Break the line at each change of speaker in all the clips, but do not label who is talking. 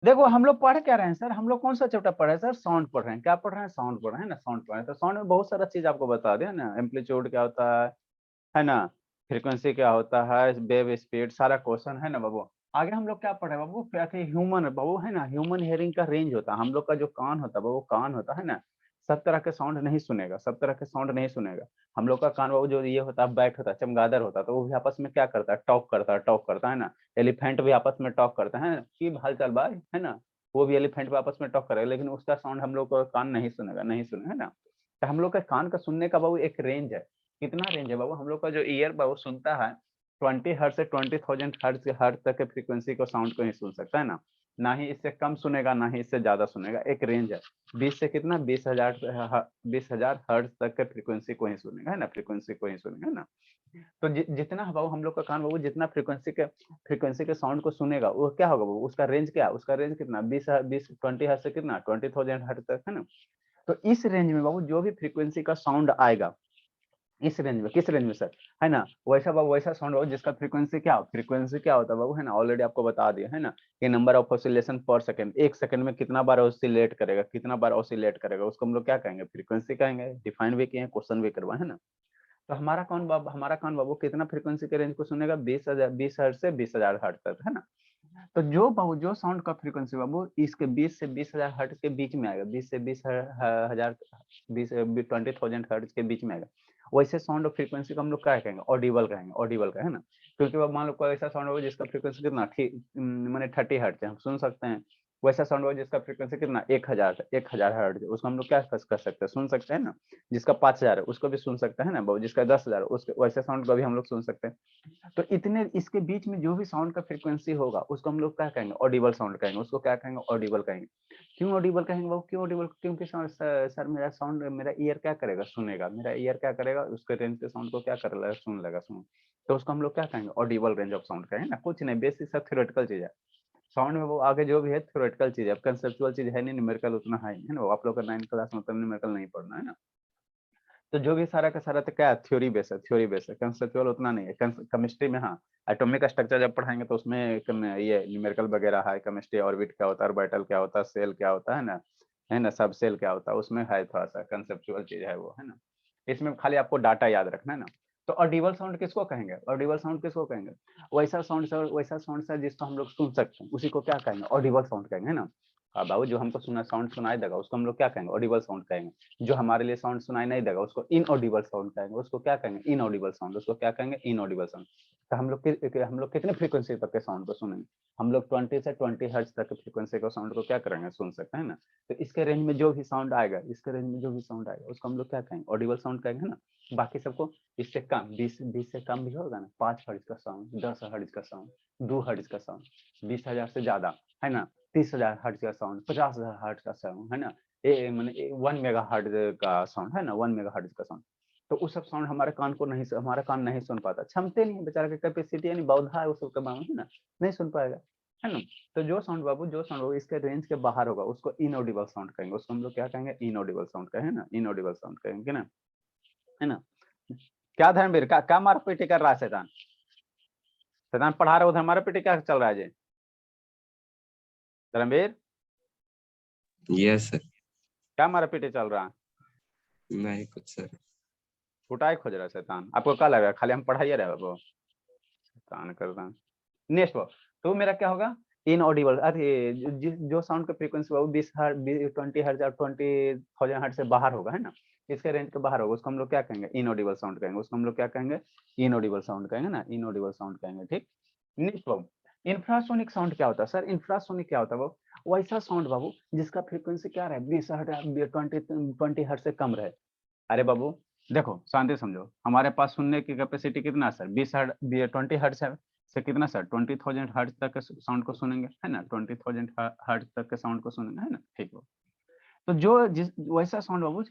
देखो हम लोग पढ़ क्या रहे हैं सर, हम लोग कौन सा चैप्टर पढ़ रहे हैं सर, साउंड पढ़ रहे हैं। क्या पढ़ रहे हैं, साउंड पढ़ रहे हैं ना, साउंड पढ़ रहे हैं। तो साउंड में बहुत सारा चीज आपको बता दिया ना, एम्पलीट्यूड क्या होता है ना, फ्रीक्वेंसी क्या होता है, वेव स्पीड, सारा क्वेश्चन है ना बाबू। आगे हम लोग क्या पढ़े बाबू, क्या कि ह्यूमन बाबू है ना, ह्यूमन हियरिंग का रेंज होता है। हम लोग का जो कान होता है बाबू, कान होता है ना, सब तरह के साउंड नहीं सुनेगा, सब तरह के साउंड नहीं सुनेगा। हम लोग का कान बाबू जो ये होता है, बैट होता है, चमगादड़ होता है, तो वो भी आपस में क्या करता है, टॉक करता है, टॉक करता है ना। एलिफेंट भी आपस में टॉक करते हैं कि हाल चाल भाई है ना, वो भी एलिफेंट भी आपस में टॉक करेगा, लेकिन उसका साउंड हम लोग का कान नहीं सुनेगा, नहीं सुनेगा है ना। तो हम लोग का कान का सुनने का बाबू एक रेंज है। कितना रेंज है बाबू, हम लोग का जो ईयर बाबू सुनता है 20 हर्ट्ज से 20,000 हर्ट्ज तक के फ्रीक्वेंसी को, साउंड को ही सुन सकता है ना ही इससे कम सुनेगा, ना ही इससे ज्यादा सुनेगा, एक रेंज है। 20 से कितना, 20,000 हर्ट्ज तक के फ्रीक्वेंसी को ही सुनेगा है ना, फ्रीक्वेंसी को ही सुनेगा है ना। तो जितना बाबू हम लोग का कान बाबू जितना फ्रीक्वेंसी के साउंड को सुनेगा, वो क्या होगा बाबू, उसका रेंज क्या है, उसका रेंज कितना, 20 हर्ट्ज से कितना 20,000 हर्ट्ज तक है ना। तो इस रेंज में बाबू जो भी फ्रीक्वेंसी का साउंड आएगा, इस रेंज में, किस रेंज में सर, है ना, वैसा बाबू वैसा साउंड बाबू जिसका फ्रीक्वेंसी क्या होता है बाबू है ना, ऑलरेडी आपको बता दिया है ना, कि नंबर ऑफ ऑसिलेशन पर सेकंड, एक सेकंड में कितना बार ऑसिलेट करेगा, कितना बार ऑसिलेट करेगा, उसको हम लोग क्या कहेंगे, फ्रीक्वेंसी कहेंगे। डिफाइन भी किए हैं, क्वेश्चन भी करवाए है ना। तो हमारा कान बाबू कितना फ्रीक्वेंसी के रेंज को सुनेगा, 20 हर्ट्ज से 20,000 हर्ट्ज तक है ना। तो जो बाबू जो साउंड का फ्रीक्वेंसी बाबू इसके 20 से 20,000 हर्ट्ज के बीच में आएगा, 20 से 20,000, 20,000 हर्ट्ज के बीच में आएगा, वैसे साउंड और फ्रीक्वेंसी को हम लोग क्या कहेंगे, ऑडिबल कहेंगे, ऑडिबल का है ना। क्योंकि वो मान लो कोई ऐसा साउंड होगा जिसका फ्रीक्वेंसी कितना मैंने 30 हर्ट्ज है, हम सुन सकते हैं। वैसा साउंड होगा जिसका फ्रीक्वेंसी कितना 1,000 हर्ट्ज, उसको हम लोग क्या कर सकते हैं, सुन सकते हैं ना। जिसका 5,000 है उसको भी सुन सकते हैं ना बाबू, जिसका 10,000 है उसके वैसे साउंड को भी हम लोग सुन सकते हैं। तो इतने इसके बीच में जो भी साउंड का फ्रीक्वेंसी होगा उसको हम लोग क्या कहेंगे, ऑडिबल साउंड कहेंगे, उसको क्या कहेंगे, ऑडिबल कहेंगे। क्यों ऑडिबल कहेंगे बाबू, क्यों ऑडिबल, क्योंकि सर मेरा साउंड, मेरा ईयर क्या करेगा, सुनेगा, मेरा ईयर क्या करेगा, उसके रेंज के साउंड को क्या कर लेगा, सुन लेगा, सुन। तो उसको हम लोग क्या कहेंगे, ऑडिबल रेंज ऑफ साउंड कहेंगे ना, कुछ नहीं, बेसिक सब थ्योरेटिकल चीज है। साउंड में वो आगे जो भी है थ्योरेटिकल चीज है, कंसेप्चुअल चीज है नहीं, न्यूमेरिकल उतना है नहीं, है ना। आप लोग का 9th क्लास मतलब न्यूमेरिकल नहीं पढ़ना है ना। तो जो भी सारा का सारा तो क्या है, थ्योरी बेस है, थ्योरी बेस है, कंसेप्चुअल उतना नहीं है। केमिस्ट्री में हाँ, एटॉमिक स्ट्रक्चर जब पढ़ाएंगे तो उसमें ये न्यूमेरिकल वगैरह है, केमिस्ट्री, ऑर्बिट क्या होता है, ऑर्बिटल क्या होता है, सेल क्या होता है ना, सब सेल क्या होता है, उसमें है थोड़ा सा कंसेप्चुअल चीज है वो है ना। इसमें खाली आपको डाटा याद रखना है ना। तो ऑडिबल साउंड किसको कहेंगे, ऑडिबल साउंड किसको कहेंगे, वैसा साउंड सर जिसको हम लोग सुन सकते हैं, उसी को क्या कहेंगे, ऑडिबल साउंड कहेंगे है ना। हाँ बाबू, जो हमको सुना साउंड सुनाई देगा उसको हम लोग क्या कहेंगे, ऑडिबल साउंड कहेंगे। जो हमारे लिए साउंड सुनाई नहीं देगा उसको इनऑडिबल साउंड कहेंगे, उसको क्या कहेंगे, इनऑडिबल साउंड, उसको क्या कहेंगे, इनऑडिबल साउंड। तो हम लोग कितने फ्रीक्वेंसी तक के साउंड को सुनेंगे, हम लोग 20 से 20 हर्ट्ज तक के फ्रीक्वेंसी को साउंड को क्या करेंगे, सुन सकते हैं ना। तो इसके रेंज में जो भी साउंड आएगा, इसके रेंज में जो भी साउंड आएगा उसको हम लोग क्या कहेंगे, ऑडिबल साउंड कहेंगे ना। बाकी सबको इससे कम, 20 से कम भी होगा ना, 5 हर्ट्ज का साउंड, 10 हर्ट्ज का साउंड, 2 हर्ट्ज का साउंड, 20,000 से ज्यादा है ना, 30,000 हर्ट्ज का साउंड, 50,000 हर्ट्ज का साउंड है ना, मैंने 1 मेगा हर्ट्ज का साउंड है ना, 1 मेगा हर्ट्ज का साउंड। तो उस सब साउंड हमारा कान नहीं सुन पाता, क्षमते नहीं, बेचारा की कैपेसिटी यानी बौद्धा है उस सब के मामले है ना, नहीं सुन पाएगा है ना। तो जो साउंड बाबू इसके रेंज के बाहर होगा उसको इनऑडिबल साउंड कहेंगे, उसको हम लोग क्या कहेंगे, इनऑडिबल साउंड कहेंगे ना, इनऑडिबल साउंड कहेंगे ना, है ना। क्या धर्मवीर क्या मार पीटी कर रहा है शैतान, शैतान पढ़ा रहे, उधर मारा पीटी क्या चल रहा है जी, धर्मवीर
यस सर।
क्या मारा पीटी चल रहा है,
नहीं कुछ सर।
कुटाई खोज रहा है शैतान, आपको क्या लगा खाली हम पढ़ाइए रहे वो, शैतान कर रहा है। नेक्स्ट वो, तो मेरा क्या होगा, इनऑडिबल, अरे जो साउंड का फ्रीक्वेंसी वो 20 हर्ट्ज और 20,000 हर्ट्ज से बाहर होगा है ना, इसके रेंज के बाहर होगा, उसको हम लोग क्या कहेंगे, इनऑडिबल साउंड कहेंगे, उसको हम लोग क्या कहेंगे, इनऑडिबल साउंड कहेंगे ना, इनऑडिबल साउंड कहेंगे, ठीक। नेक्स्ट बाबू, इंफ्रासोनिक साउंड क्या होता है सर, इंफ्रासोनिक क्या होता है बाबू, वैसा साउंड बाबू जिसका फ्रीक्वेंसी क्या रहे, 20 हर्ट्ज 20 हर्ट्ज से कम रहे। अरे बाबू देखो, शांति समझो, हमारे पास सुनने की कैपेसिटी कितना सर, 20 हर्ट्ज से कितना सर, 20,000 हर्ट्ज तक के साउंड को सुनेंगे है ना, 20,000 हर्ट्ज तक के साउंड को सुनेंगे है ना, ठीक है। तो वैसा साउंड बाबू,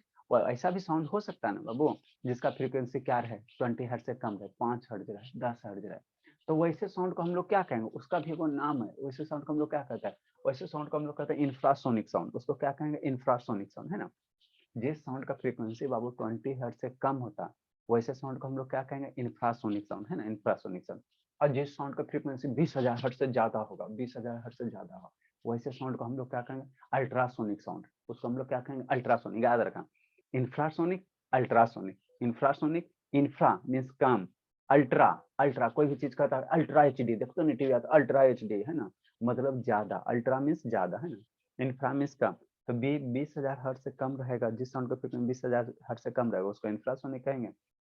ऐसा भी साउंड हो सकता है ना बाबू जिसका फ्रीक्वेंसी क्या रहे, 20 हर्ट्ज से कम रहे, 5 हर्ट्ज रहे, 10 हर्ट्ज रहे। तो वैसे साउंड को हम लोग क्या कहेंगे, उसका भी एगो नाम है, वैसे साउंड को हम लोग क्या कहते हैं, वैसे साउंड को हम लोग कहते हैं इंफ्रासोनिक साउंड, उसको क्या कहेंगे, इंफ्रासोनिक साउंड है ना। जिस साउंड का फ्रीक्वेंसी बाबू 20 हर्ट्ज से कम होता, वैसे साउंड को हम लोग क्या कहेंगे, इंफ्रासोनिक साउंड है ना, इंफ्रासोनिक साउंड। और जिस साउंड का फ्रीक्वेंसी 20,000 हर्ट्ज से ज्यादा होगा, 20,000 हर्ट्ज से ज्यादा होगा, वैसे साउंड को हम लोग क्या कहेंगे, अल्ट्रासोनिक साउंड। उसको हम लोग क्या कहेंगे, अल्ट्रासोनिक। याद रखना, infrasonic, ultrasonic. Infrasonic, infra means कम, अल्ट्रा, अल्ट्रा कोई भी चीज कहता है अल्ट्रा एचडी, देखते हो नहीं टीवी आता अल्ट्रा एचडी है ना, मतलब ज्यादा, अल्ट्रा मीन्स ज्यादा है ना, इंफ्रा मीन्स कम। तो 20,000 हर्ट्ज से कम रहेगा, जिस साउंड का फ्रीक्वेंसी 20,000 हर्ट्ज से कम रहेगा उसको इंफ्रासोनिक कहेंगे,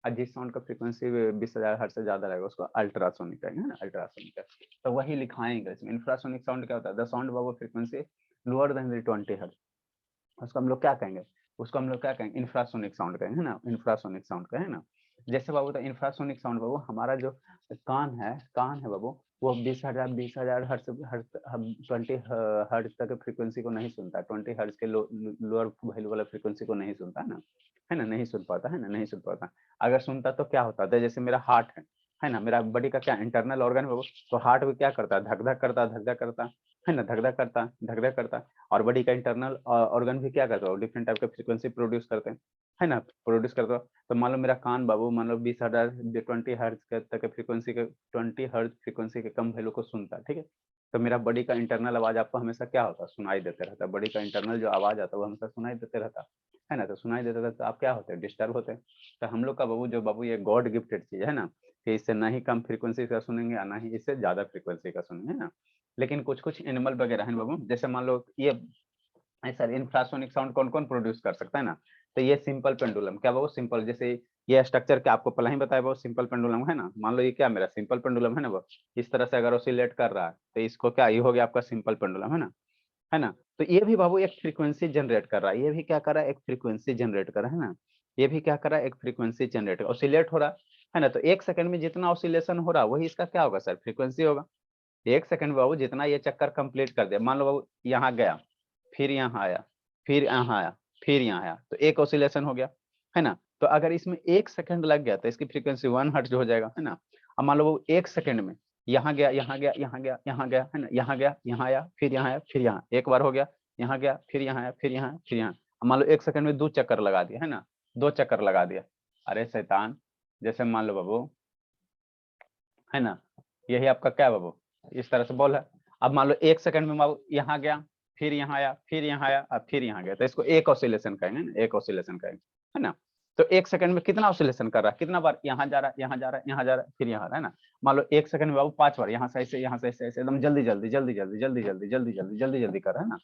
और जिस साउंड का फ्रीक्वेंसी 20,000 हर्ट्ज से ज्यादा रहेगा उसको अल्ट्रासोनिक कहेंगे, है ना, अल्ट्रासोनिक। तो वही लिखाएंगे इसमें। इंफ्रासोनिक साउंड क्या होता है, the sound above frequency lower than 20 hertz, उसको हम लोग क्या कहेंगे, उसको हम लोग क्या कहेंगे, इंफ्रासोनिक साउंड कहेंगे, है ना, इंफ्रासोनिक साउंड कहेंगे ना। जैसे बाबू तो इंफ्रासोनिक साउंड बाबू, हमारा जो कान है बाबू, वो 20,000 हर्ट्ज 20 हर्ट्ज तक फ्रीक्वेंसी को नहीं सुनता, 20 हर्ट्ज के लोअर वैल्यू वाला फ्रीक्वेंसी को नहीं सुनता है ना, नहीं सुन पाता है ना, नहीं सुन पाता। अगर सुनता तो क्या होता है, जैसे मेरा हार्ट है ना, मेरा बॉडी का क्या इंटरनल ऑर्गन है बाबू, तो हार्ट भी क्या करता है, धक धक करता, धक धक करता है ना, धक धक करता, धक धक करता। और बॉडी का इंटरनल ऑर्गन भी क्या करता है, डिफरेंट टाइप के फ्रीक्वेंसी प्रोड्यूस करते हैं, है ना, प्रोड्यूस करते हो। तो मान लो मेरा कान बाबू, मान लो 20,000 20 हर्ट्ज तक फ्रीक्वेंसी के 20 हर्ट्ज फ्रीक्वेंसी के कम वैल्यू को सुनता है, ठीक है। तो मेरा बॉडी का इंटरनल आवाज आपको हमेशा क्या होता है, सुनाई देते रहता है, बॉडी का इंटरनल जो आवाज आता है वो हमेशा सुनाई देते रहता है ना, तो सुनाई देता रहता, तो आप क्या होते हैं, डिस्टर्ब होते हैं। तो हम लोग का बाबू जो बाबू ये गॉड गिफ्टेड चीज है ना, कि इससे ना ही कम फ्रीक्वेंसी का सुनेंगे ना ही इससे ज्यादा फ्रीक्वेंसी का सुनेंगे, है ना। लेकिन कुछ कुछ एनिमल वगैरह है बाबू, जैसे मान लो ये सर इंफ्रासोनिक साउंड कौन कौन प्रोड्यूस कर सकता है ना, तो ये सिंपल पेंडुलम, क्या वो सिंपल, जैसे ये स्ट्रक्चर क्या आपको पहले ही बताया वो सिंपल पेंडुलम है ना, मान लो ये क्या मेरा सिंपल पेंडुलम है ना, वो इस तरह से अगर ऑसिलेट कर रहा है तो इसको क्या, ये हो गया आपका सिंपल पेंडुलम, है ना। तो ये भी बाबू एक फ्रीक्वेंसी जनरेट कर रहा है, ये भी क्या कर रहा है, एक फ्रीक्वेंसी जनरेट कर रहा है ना, ये भी क्या कर रहा है, एक फ्रीक्वेंसी जनरेट ऑसिलेट हो रहा है ना। तो 1 सेकंड में जितना ऑसिलेशन हो रहा है वही इसका क्या होगा सर, फ्रीक्वेंसी होगा। 1 सेकंड में बाबू जितना ये चक्कर कंप्लीट कर दिया, मान लो बाबू यहाँ गया, फिर यहाँ आया, फिर यहाँ आया, फिर यहाँ आया, तो एक ऑसिलेशन हो गया, है ना। तो अगर इसमें 1 सेकंड लग गया तो इसकी फ्रीक्वेंसी 1 हर्ट्ज हो जाएगा, है ना। अब मान लो वो 1 सेकंड में यहाँ गया, यहाँ गया, यहाँ गया, यहाँ गया, है ना, यहाँ गया, यहाँ आया, फिर यहाँ आया, फिर यहाँ, एक बार हो गया, यहाँ गया, फिर यहाँ आया, फिर यहाँ, फिर यहाँ। अब मान लो 1 सेकंड में 2 चक्कर लगा दिया, है ना, 2 चक्कर लगा दिया। अरे शैतान, जैसे मान लो बाबू, है ना, यही आपका क्या बाबू, इस तरह से बॉल है। अब मान लो 1 सेकंड में बाबू यहाँ गया, फिर यहाँ आया, फिर यहाँ आया, अब फिर यहाँ गया, तो इसको एक ऑसिलेशन कहेंगे ना, एक ऑसिलेशन कहेंगे, है ना। तो 1 सेकंड में कितना ऑसिलेशन कर रहा है, कितना बार यहाँ जा रहा है, यहाँ जा रहा है, यहाँ जा रहा है, फिर यहाँ आ रहा है ना। मान लो 1 सेकंड में बाबू 5 बार यहाँ से ऐसे, यहाँ से ऐसे, ऐसे एकदम जल्दी जल्दी जल्दी जल्दी जल्दी जल्दी जल्दी जल्दी जल्दी जल्दी कर रहा है ना।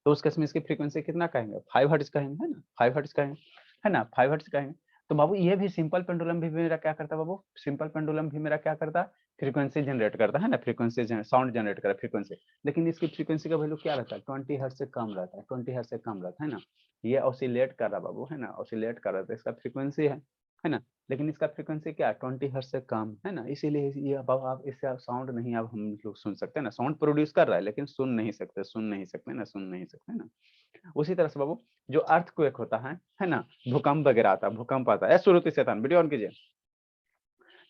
तो उस केस में इसकी फ्रीक्वेंसी कितना कहेंगे, 5 हर्ट्ज कहेंगे, है ना, 5 हर्ट्ज कहेंगे, है ना, 5 हर्ट्ज कहेंगे। तो बाबू ये भी सिंपल पेंडुलम भी मेरा क्या करता है बाबू, सिंपल पेंडुलम भी मेरा क्या करता है, फ्रीक्वेंसी जनरेट करता है ना, फ्रीक्वेंसी साउंड जनरेट कर फ्रीक्वेंसी। लेकिन इसकी फ्रीक्वेंसी का वैल्यू क्या रहता है, 20 हर्ट्ज से कम रहता है, 20 हर्ट्ज से कम रहता है ना। ये ऑसिलेट कर रहा बाबू, है ना, ऑसिलेट कर रहा था, इसका फ्रीक्वेंसी है ना। लेकिन इसका फ्रीक्वेंसी क्या है, 20 हर्ट्ज से कम, है ना। इसीलिए ये अब आप इससे साउंड नहीं अब हम लोग सुन सकते हैं ना, साउंड प्रोड्यूस कर रहा है लेकिन सुन नहीं सकते, सुन नहीं सकते ना, सुन नहीं सकते ना। उसी तरह से बाबू जो अर्थक्वेक होता है ना, भूकंप वगैरह आता है, भूकंप आता है, शुरू शैतान वीडियो ऑन कीजिए।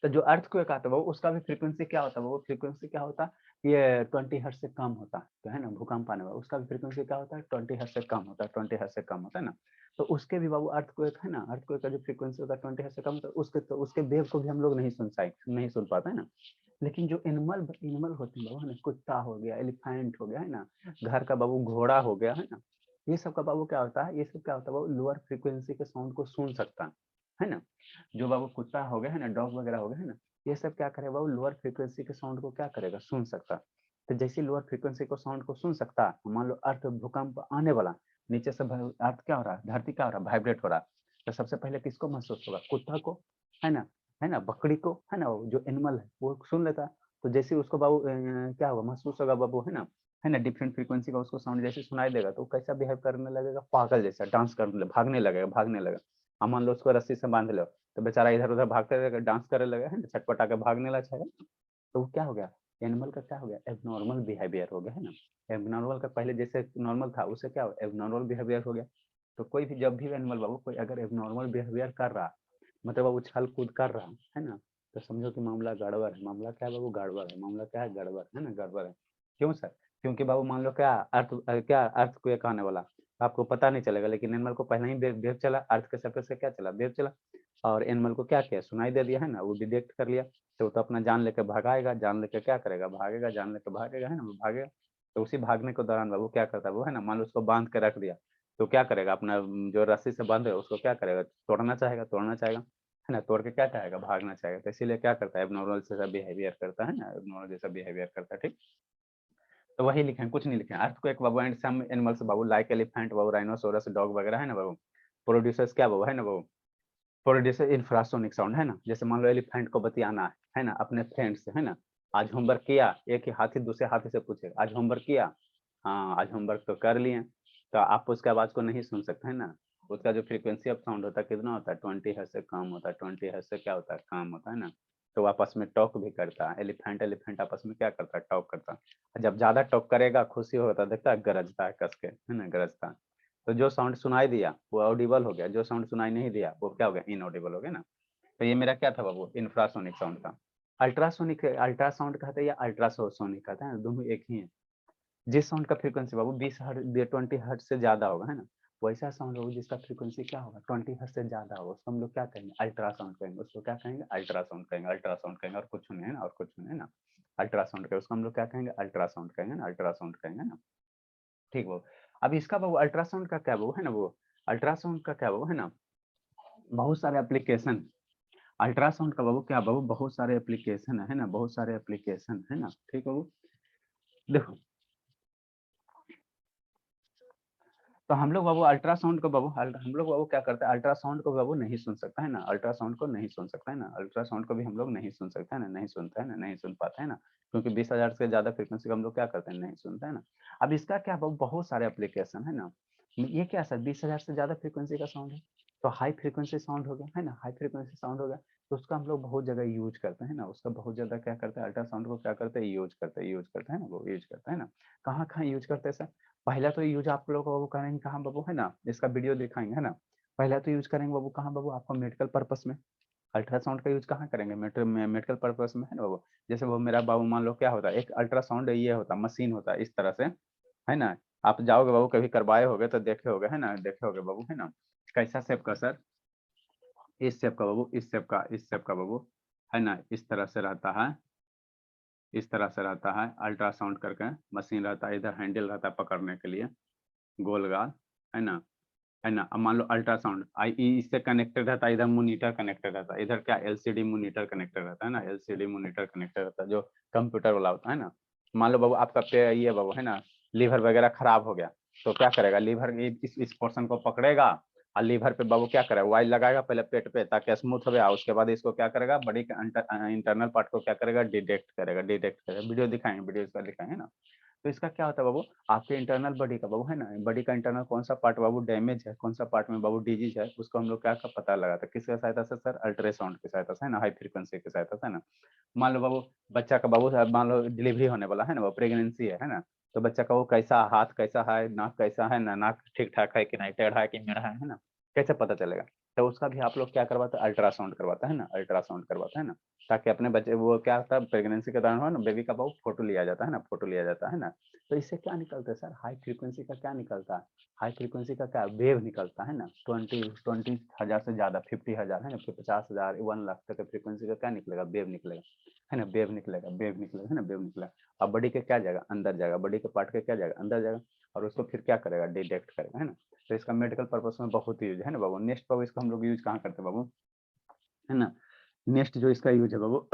तो जो अर्थक्वेक आता है वो उसका भी फ्रीक्वेंसी क्या होता है, वो फ्रीक्वेंसी क्या होता है, ये 20 हर्ट्ज से कम होता है, तो है ना, भूकंप आने वाला उसका भी फ्रीक्वेंसी क्या होता है, 20 हर्ट्ज से कम होता है, 20 हर्ट्ज से कम होता है ना। तो उसके भी बाबू अर्थक्वेक है ना, अर्थक्वेक का जो फ्रीक्वेंसी होता है 20 हर्ट्ज से कम होता है, उसके तो उसके वेव को भी हम लोग नहीं सुन पाते है ना। लेकिन जो एनिमल एनिमल होते हैं बाबू, है ना, कुत्ता हो गया, एलिफेंट हो गया, है ना, घर का बाबू घोड़ा हो गया, है ना, ये सब का बाबू क्या होता है, ये सब क्या होता है बाबू, लोअर फ्रीक्वेंसी के साउंड को सुन सकता है ना। जो बाबू कुत्ता हो गया, है ना, डॉग वगैरह हो गया, है ना, ये सब क्या करेगा बाबू, लोअर फ्रीक्वेंसी के साउंड को क्या करेगा, सुन सकता। तो जैसे लोअर फ्रीक्वेंसी को साउंड को सुन सकता, मान लो अर्थ भूकंप आने वाला, नीचे से अर्थ क्या हो रहा है, धरती क्या हो रहा है, वाइब्रेट हो रहा है, तो सबसे पहले किसको महसूस होगा, कुत्ता को, है ना, है ना, बकरी को, है ना, जो एनिमल है वो सुन लेता। तो जैसे उसको बाबू क्या होगा, महसूस होगा बाबू, है ना, डिफरेंट फ्रीक्वेंसी का उसको साउंड जैसे सुनाई देगा तो कैसा बिहेव करने लगेगा, पागल जैसा डांस करने, भागने लगेगा, भागने लगेगा। अब मान लो उसको रस्सी से बांध लो तो बेचारा इधर उधर भागते रहेगा, डांस करने लगेगा, है ना, छटपटा के भागने लगा, तो वो क्या हो गया, एनिमल का क्या हो गया, एबनॉर्मल बिहेवियर हो गया, है ना। एबनॉर्मल का पहले जैसे नॉर्मल था उससे क्या हो, एबनॉर्मल बिहेवियर हो गया। तो कोई भी जब भी एनिमल बाबू कोई अगर एबनॉर्मल बिहेवियर कर रहा, मतलब वो उछल कूद कर रहा है ना, तो समझो कि मामला गड़बड़ है, मामला क्या है बाबू, गड़बड़ है, मामला क्या है, गड़बड़ है ना, गड़बड़ है। क्यों सर, क्योंकि बाबू मान लो क्या अर्थ को एक आने वाला, आपको पता नहीं चलेगा, लेकिन एनिमल को पहले ही वेव चला, अर्थ के सरफेस से क्या चला, वेव चला, और एनिमल को क्या किया, सुनाई दे दिया, है ना, वो डिटेक्ट कर लिया, तो वो तो अपना जान लेकर भगाएगा, जान लेकर क्या करेगा, भागेगा, जान लेकर भागेगा, है ना, वो भागेगा। तो उसी भागने के दौरान बाबू क्या करता है वो, है ना, मान लो उसको बांध के रख दिया, तो क्या करेगा, अपना जो रस्सी से बंध है उसको क्या करेगा, तोड़ना चाहेगा, है ना, तोड़ के क्या चाहेगा, भागना चाहेगा। तो इसीलिए क्या करता है, एबनॉर्मल जैसा बिहेवियर करता है ना, एबनॉर्मल जैसा बिहेवियर करता है। ठीक, तो वही लिखे हैं, कुछ नहीं लिखे हैं। अर्थक्वेक बाबू एंड सम एनिमल्स बाबू लाइक एलिफेंट बाबू, राइनोसोरस, डॉग वगैरह, है ना बाबू, प्रोड्यूसर्स क्या बाबू, है ना बाबू, प्रोड्यूसर इंफ्रासोनिक साउंड, है ना। जैसे मान लो एलिफेंट को बतियाना है ना, अपने फ्रेंड से, है ना, आज होमवर्क किया, एक ही हाथी दूसरे हाथी से पूछे आज होमवर्क किया, हाँ आज होमवर्क तो कर लिए, तो आप उसके आवाज को नहीं सुन सकते, है ना। उसका जो फ्रीक्वेंसी ऑफ साउंड होता है कितना होता है, 20 हर्ट्ज से कम होता है, 20 हर्ट्ज से क्या होता है, कम होता है ना। तो वो आपस में टॉक भी करता है, एलिफेंट एलिफेंट आपस में क्या करता है, टॉक करता है। जब ज्यादा टॉक करेगा खुशी होता है, देखता है गरजता है कस के, है ना, गरजता है। तो जो साउंड सुनाई दिया वो ऑडिबल हो गया, जो साउंड सुनाई नहीं दिया वो क्या हो गया, इनऑडिबल हो गया ना। तो ये मेरा क्या था बाबू, इंफ्रासोनिक साउंड था। अल्ट्रासोनिक, अल्ट्रासाउंड कहते हैं या अल्ट्रासोनिक कहते हैं, दोनों एक ही है। जिस साउंड का फ्रीक्वेंसी बाबू 20 हर्ट्ज 20 हर्ट्ज से ज्यादा होगा, है ना, वैसा साउंड होगा जिसका फ्रीक्वेंसी क्या होगा, 20 हर्ट्ज से ज्यादा होगा, उसको हम लोग क्या कहेंगे, अल्ट्रासाउंड कहेंगे। उसको क्या कहेंगे, अल्ट्रासाउंड कहेंगे, अल्ट्रासाउंड कहेंगे, और कुछ नहीं है ना, और कुछ नहीं है ना, अल्ट्रासाउंड कहेंगे उसको हम लोग क्या कहेंगे, अल्ट्रासाउंड कहेंगे ना, अल्ट्रासाउंड कहेंगे ना। ठीक बाबू, अब इसका बाबू अल्ट्रासाउंड का क्या बाबू, है ना, वो अल्ट्रासाउंड का क्या बाबू, है ना, बहुत सारे एप्लीकेशन। अल्ट्रासाउंड का बाबू क्या बाबू, बहुत सारे एप्लीकेशन है ना, बहुत सारे एप्लीकेशन है ना। ठीक बाबू, देखो तो हम लोग बाबू अल्ट्रासाउंड को बाबू, हम लोग बाबू क्या करते हैं, अल्ट्रासाउंड को बाबू नहीं सुन सकता है ना, अल्ट्रासाउंड को नहीं सुन सकता है ना, अल्ट्रासाउंड को भी हम लोग नहीं सुन सकते है ना, नहीं सुनता है ना, नहीं सुन पाते है ना, क्योंकि 20 हज़ार से ज्यादा फ्रीक्वेंसी को हम लोग क्या करते हैं, नहीं सुनते है ना। अब इसका क्या बाबू, बहुत सारे एप्लीकेशन है ना। ये क्या सर, 20 हज़ार से ज्यादा फ्रीक्वेंसी का साउंड है, तो हाई फ्रीक्वेंसी साउंड हो गया, है ना, हाई फ्रीक्वेंसी साउंड हो गया। तो उसका हम लोग बहुत जगह यूज करते हैं ना, उसका बहुत ज्यादा क्या करते हैं, अल्ट्रासाउंड को क्या करते हैं, यूज करते हैं ना, वो यूज करते हैं ना। कहाँ कहाँ यूज करते हैं सर, पहला तो यूज आप लोग बाबू करेंगे कहाँ बाबू, है ना, इसका वीडियो दिखाएंगे, है ना। पहला तो यूज करेंगे बाबू कहाँ बाबू, आपको मेडिकल पर्पस में। अल्ट्रासाउंड का यूज कहाँ करेंगे, मेडिकल पर्पस में, है ना बाबू। जैसे वो मेरा बाबू मान लो क्या होता है, एक अल्ट्रासाउंड ये होता है, मशीन होता है इस तरह से, है ना। आप जाओगे बाबू, कभी करवाए होगे तो देखे होगे, है ना, देखे होगे बाबू, है ना। कैसा शेप का सर, इस शेप का बाबू, इस शेप का बाबू, है ना, इस तरह से रहता है, इस तरह से रहता है, अल्ट्रासाउंड करके मशीन रहता है, इधर हैंडल रहता है पकड़ने के लिए, गोल गाल, है ना, है ना। अब मान लो अल्ट्रासाउंड आई इससे कनेक्टेड रहता है, इधर मॉनिटर कनेक्टेड रहता है, इधर क्या एलसीडी मॉनिटर कनेक्टेड रहता है ना, एलसीडी मॉनिटर कनेक्टेड रहता है जो कंप्यूटर वाला होता है ना। मान लो बाबू आपका पे ये बाबू, है ना, लीवर वगैरह खराब हो गया, तो क्या करेगा, लीवर इस पोर्शन को पकड़ेगा, और लीवर पे बाबू क्या करेगा, वाइल लगाएगा पहले पेट पे ताकि स्मूथ हो जाए, उसके बाद इसको क्या करेगा, बड़ी इंटरनल पार्ट को क्या करेगा, डिटेक्ट करेगा। वीडियो दिखाएंगे, वीडियो इसका दिखाएंगे ना। तो इसका क्या होता है बाबू, आपके इंटरनल बॉडी का बाबू, है ना, बॉडी का इंटरनल कौन सा पार्ट बाबू डैमेज है, कौन सा पार्ट में बाबू डिजीज है, उसको हम लोग क्या का पता लगाते हैं, किसके सहायता से सर, अल्ट्रासाउंड की सहायता से, है ना, हाई फ्रीक्वेंसी की सहायता से, है ना। मान लो बाबू बच्चा का बाबू, मान लो डिलीवरी होने वाला है ना, वो प्रेगनेंसी है ना। तो बच्चा का वो कैसा हाथ कैसा है, नाक कैसा है ना, नाक ठीक ठाक है कि नहीं, टेढ़ा है कि मेढ़ा है ना, कैसे पता चलेगा। तो उसका भी आप लोग क्या करवाते हैं, अल्ट्रासाउंड करवाता है ना, अल्ट्रासाउंड करवाता है ना, ताकि अपने बच्चे वो क्या होता है, प्रेगनेंसी के दौरान हो ना, बेबी का बहुत फोटो लिया जाता है ना, फोटो लिया जाता है ना। तो इससे क्या निकलता है सर, हाई फ्रीक्वेंसी का क्या निकलता है, हाई फ्रीक्वेंसी का क्या वेव निकलता है ना, 20 हज़ार से ज्यादा, 50 हज़ार, है ना, 50 हज़ार 1 लाख तक फ्रीक्वेंसी का क्या निकलेगा, वेव निकलेगा, है ना, वेव निकलेगा, वेव निकलेगा, है ना, वेव निकलेगा। अब बॉडी के क्या जाएगा, अंदर जाएगा, बॉडी के पार्ट के क्या जाएगा, अंदर जाएगा, और उसको फिर क्या करेगा, डिटेक्ट करेगा, है ना। तो इसका मेडिकल पर्पस में बहुत यूज है ना बाबू। नेक्स्ट बाबू इसको हम लोग यूज कहाँ करते हैं बाबू, है ना। नेक्स्ट जो इसका यूज है बाबू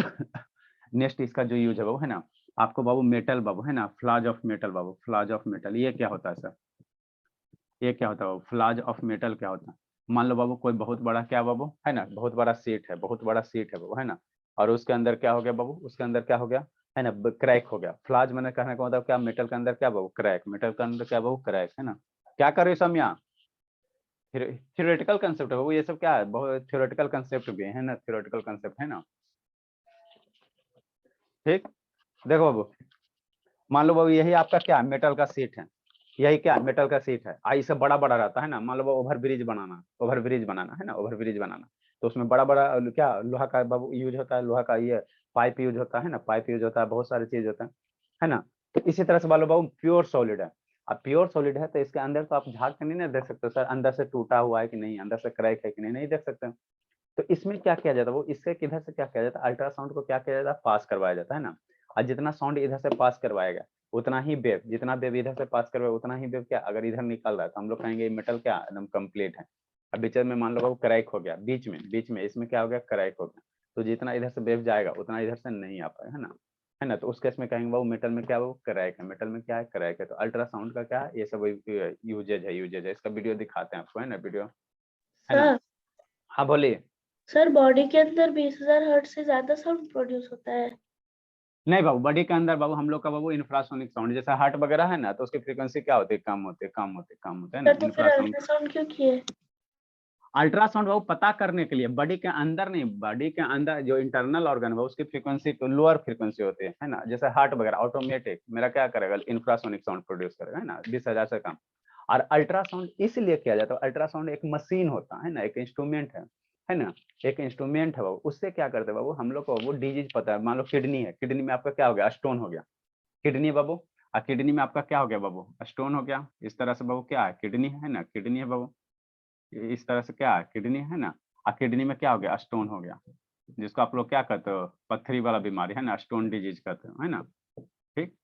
नेक्स्ट इसका जो यूज है बाबू, है ना, आपको बाबू मेटल बाबू, है ना, flies of metal Babu, flies of metal, ये क्या होता है सर, ये क्या होता है बाबू, फ्लाज ऑफ मेटल क्या होता है। मान लो बाबू कोई बहुत बड़ा क्या बाबू, है ना, बहुत बड़ा सीट है, बहुत बड़ा सीट है बाबू, है ना, और उसके अंदर क्या हो गया बाबू, उसके अंदर क्या हो गया, है ना, क्रैक हो गया। फ्लाज मैंने कहने का मतलब क्या, मेटल के अंदर क्या बाबू, क्रैक, मेटल के अंदर क्या बाबू, क्रैक, है ना। क्या कर रही समया, थ्योरेटिकल कंसेप्ट है बाबू, ये सब क्या है, बहुत थ्योरेटिकल कंसेप्ट भी है ना, थ्योरेटिकल कंसेप्ट है ना। ठीक, देखो बाबू, मान लो बाबू यही आपका क्या मेटल का सीट है, यही क्या मेटल का सीट है, आई से बड़ा बड़ा रहता है ना। मान लो ओवर ब्रिज बनाना, ओवर ब्रिज बनाना, है ना, ओवर ब्रिज बनाना, तो उसमें बड़ा बड़ा क्या लोहा का बाबू यूज होता है, लोहा का ये पाइप यूज होता है ना, पाइप यूज होता है, बहुत सारी चीज होता है ना। तो इसी तरह से मान लो बाबू प्योर सॉलिड है, अब प्योर सॉलिड है तो इसके अंदर तो आप झाग के नहीं ना देख सकते सर, अंदर से टूटा हुआ है कि नहीं, अंदर से क्रैक है कि नहीं, नहीं देख सकते। तो इसमें क्या किया जाता है, वो इससे किधर से क्या किया जाता है, अल्ट्रासाउंड को क्या किया जाता है, पास करवाया जाता है ना। और जितना साउंड इधर से पास करवाएगा उतना ही वेव, जितना वेव इधर से पास करवाए उतना ही वेव क्या अगर इधर निकल रहा है तो हम लोग कहेंगे मेटल क्या एकदम कंप्लीट है। अब बीच में मान लो वो क्रैक हो गया, बीच में इसमें क्या हो गया, क्रैक हो गया, तो जितना इधर से वेव जाएगा उतना इधर से नहीं आ पाएगा, है ना। तो उस केस में कहेंगे वो मेटल में क्या, वो क्रैक है, मेटल में क्या है, क्रैक है। तो अल्ट्रासाउंड का क्या है, ये सब यूजेज है। इसका वीडियो दिखाते हैं आपको, है ना वीडियो, है ना।
सर
हाँ बोलिए।
सर बॉडी के अंदर 20,000 हर्ट्ज से ज्यादा साउंड प्रोड्यूस होता है।
नहीं बाबू, बॉडी के अंदर बाबू हम लोग का बाबू इंफ्रासोनिक साउंड, जैसे हार्ट वगैरह है ना, तो उसकी फ्रीक्वेंसी क्या होती है, कम होती है ना
सर तो फिर
इंफ्रासोनिक।
अल्ट्रासाउंड क्यों किए?
अल्ट्रासाउंड बाबू पता करने के लिए, बॉडी के अंदर नहीं, बॉडी के अंदर जो इंटरनल ऑर्गन है उसकी फ्रीक्वेंसी तो लोअर फ्रीक्वेंसी होती है ना। जैसे हार्ट वगैरह ऑटोमेटिक मेरा क्या करेगा, इंफ्रासोनिक साउंड प्रोड्यूस करेगा, है ना, 20,000 से कम। और अल्ट्रासाउंड इसलिए किया जाता है, अल्ट्रासाउंड एक मशीन होता है ना, एक इंस्ट्रूमेंट है ना, एक इंस्ट्रूमेंट है बाबू। उससे क्या करते हैं बाबू हम लोग को, वो डिजीज पता है, मान लो किडनी है, किडनी में आपका क्या हो गया, स्टोन हो गया, किडनी है बाबू, और किडनी में आपका क्या हो गया बाबू, स्टोन हो गया। इस तरह से बाबू क्या है, किडनी है ना, किडनी है बाबू, इस तरह से क्या है, किडनी है ना, और किडनी में क्या हो गया, स्टोन हो गया, जिसको आप लोग क्या कहते हो, पत्थरी वाला बीमारी है ना, स्टोन डिजीज कहते हो, है ना। ठीक,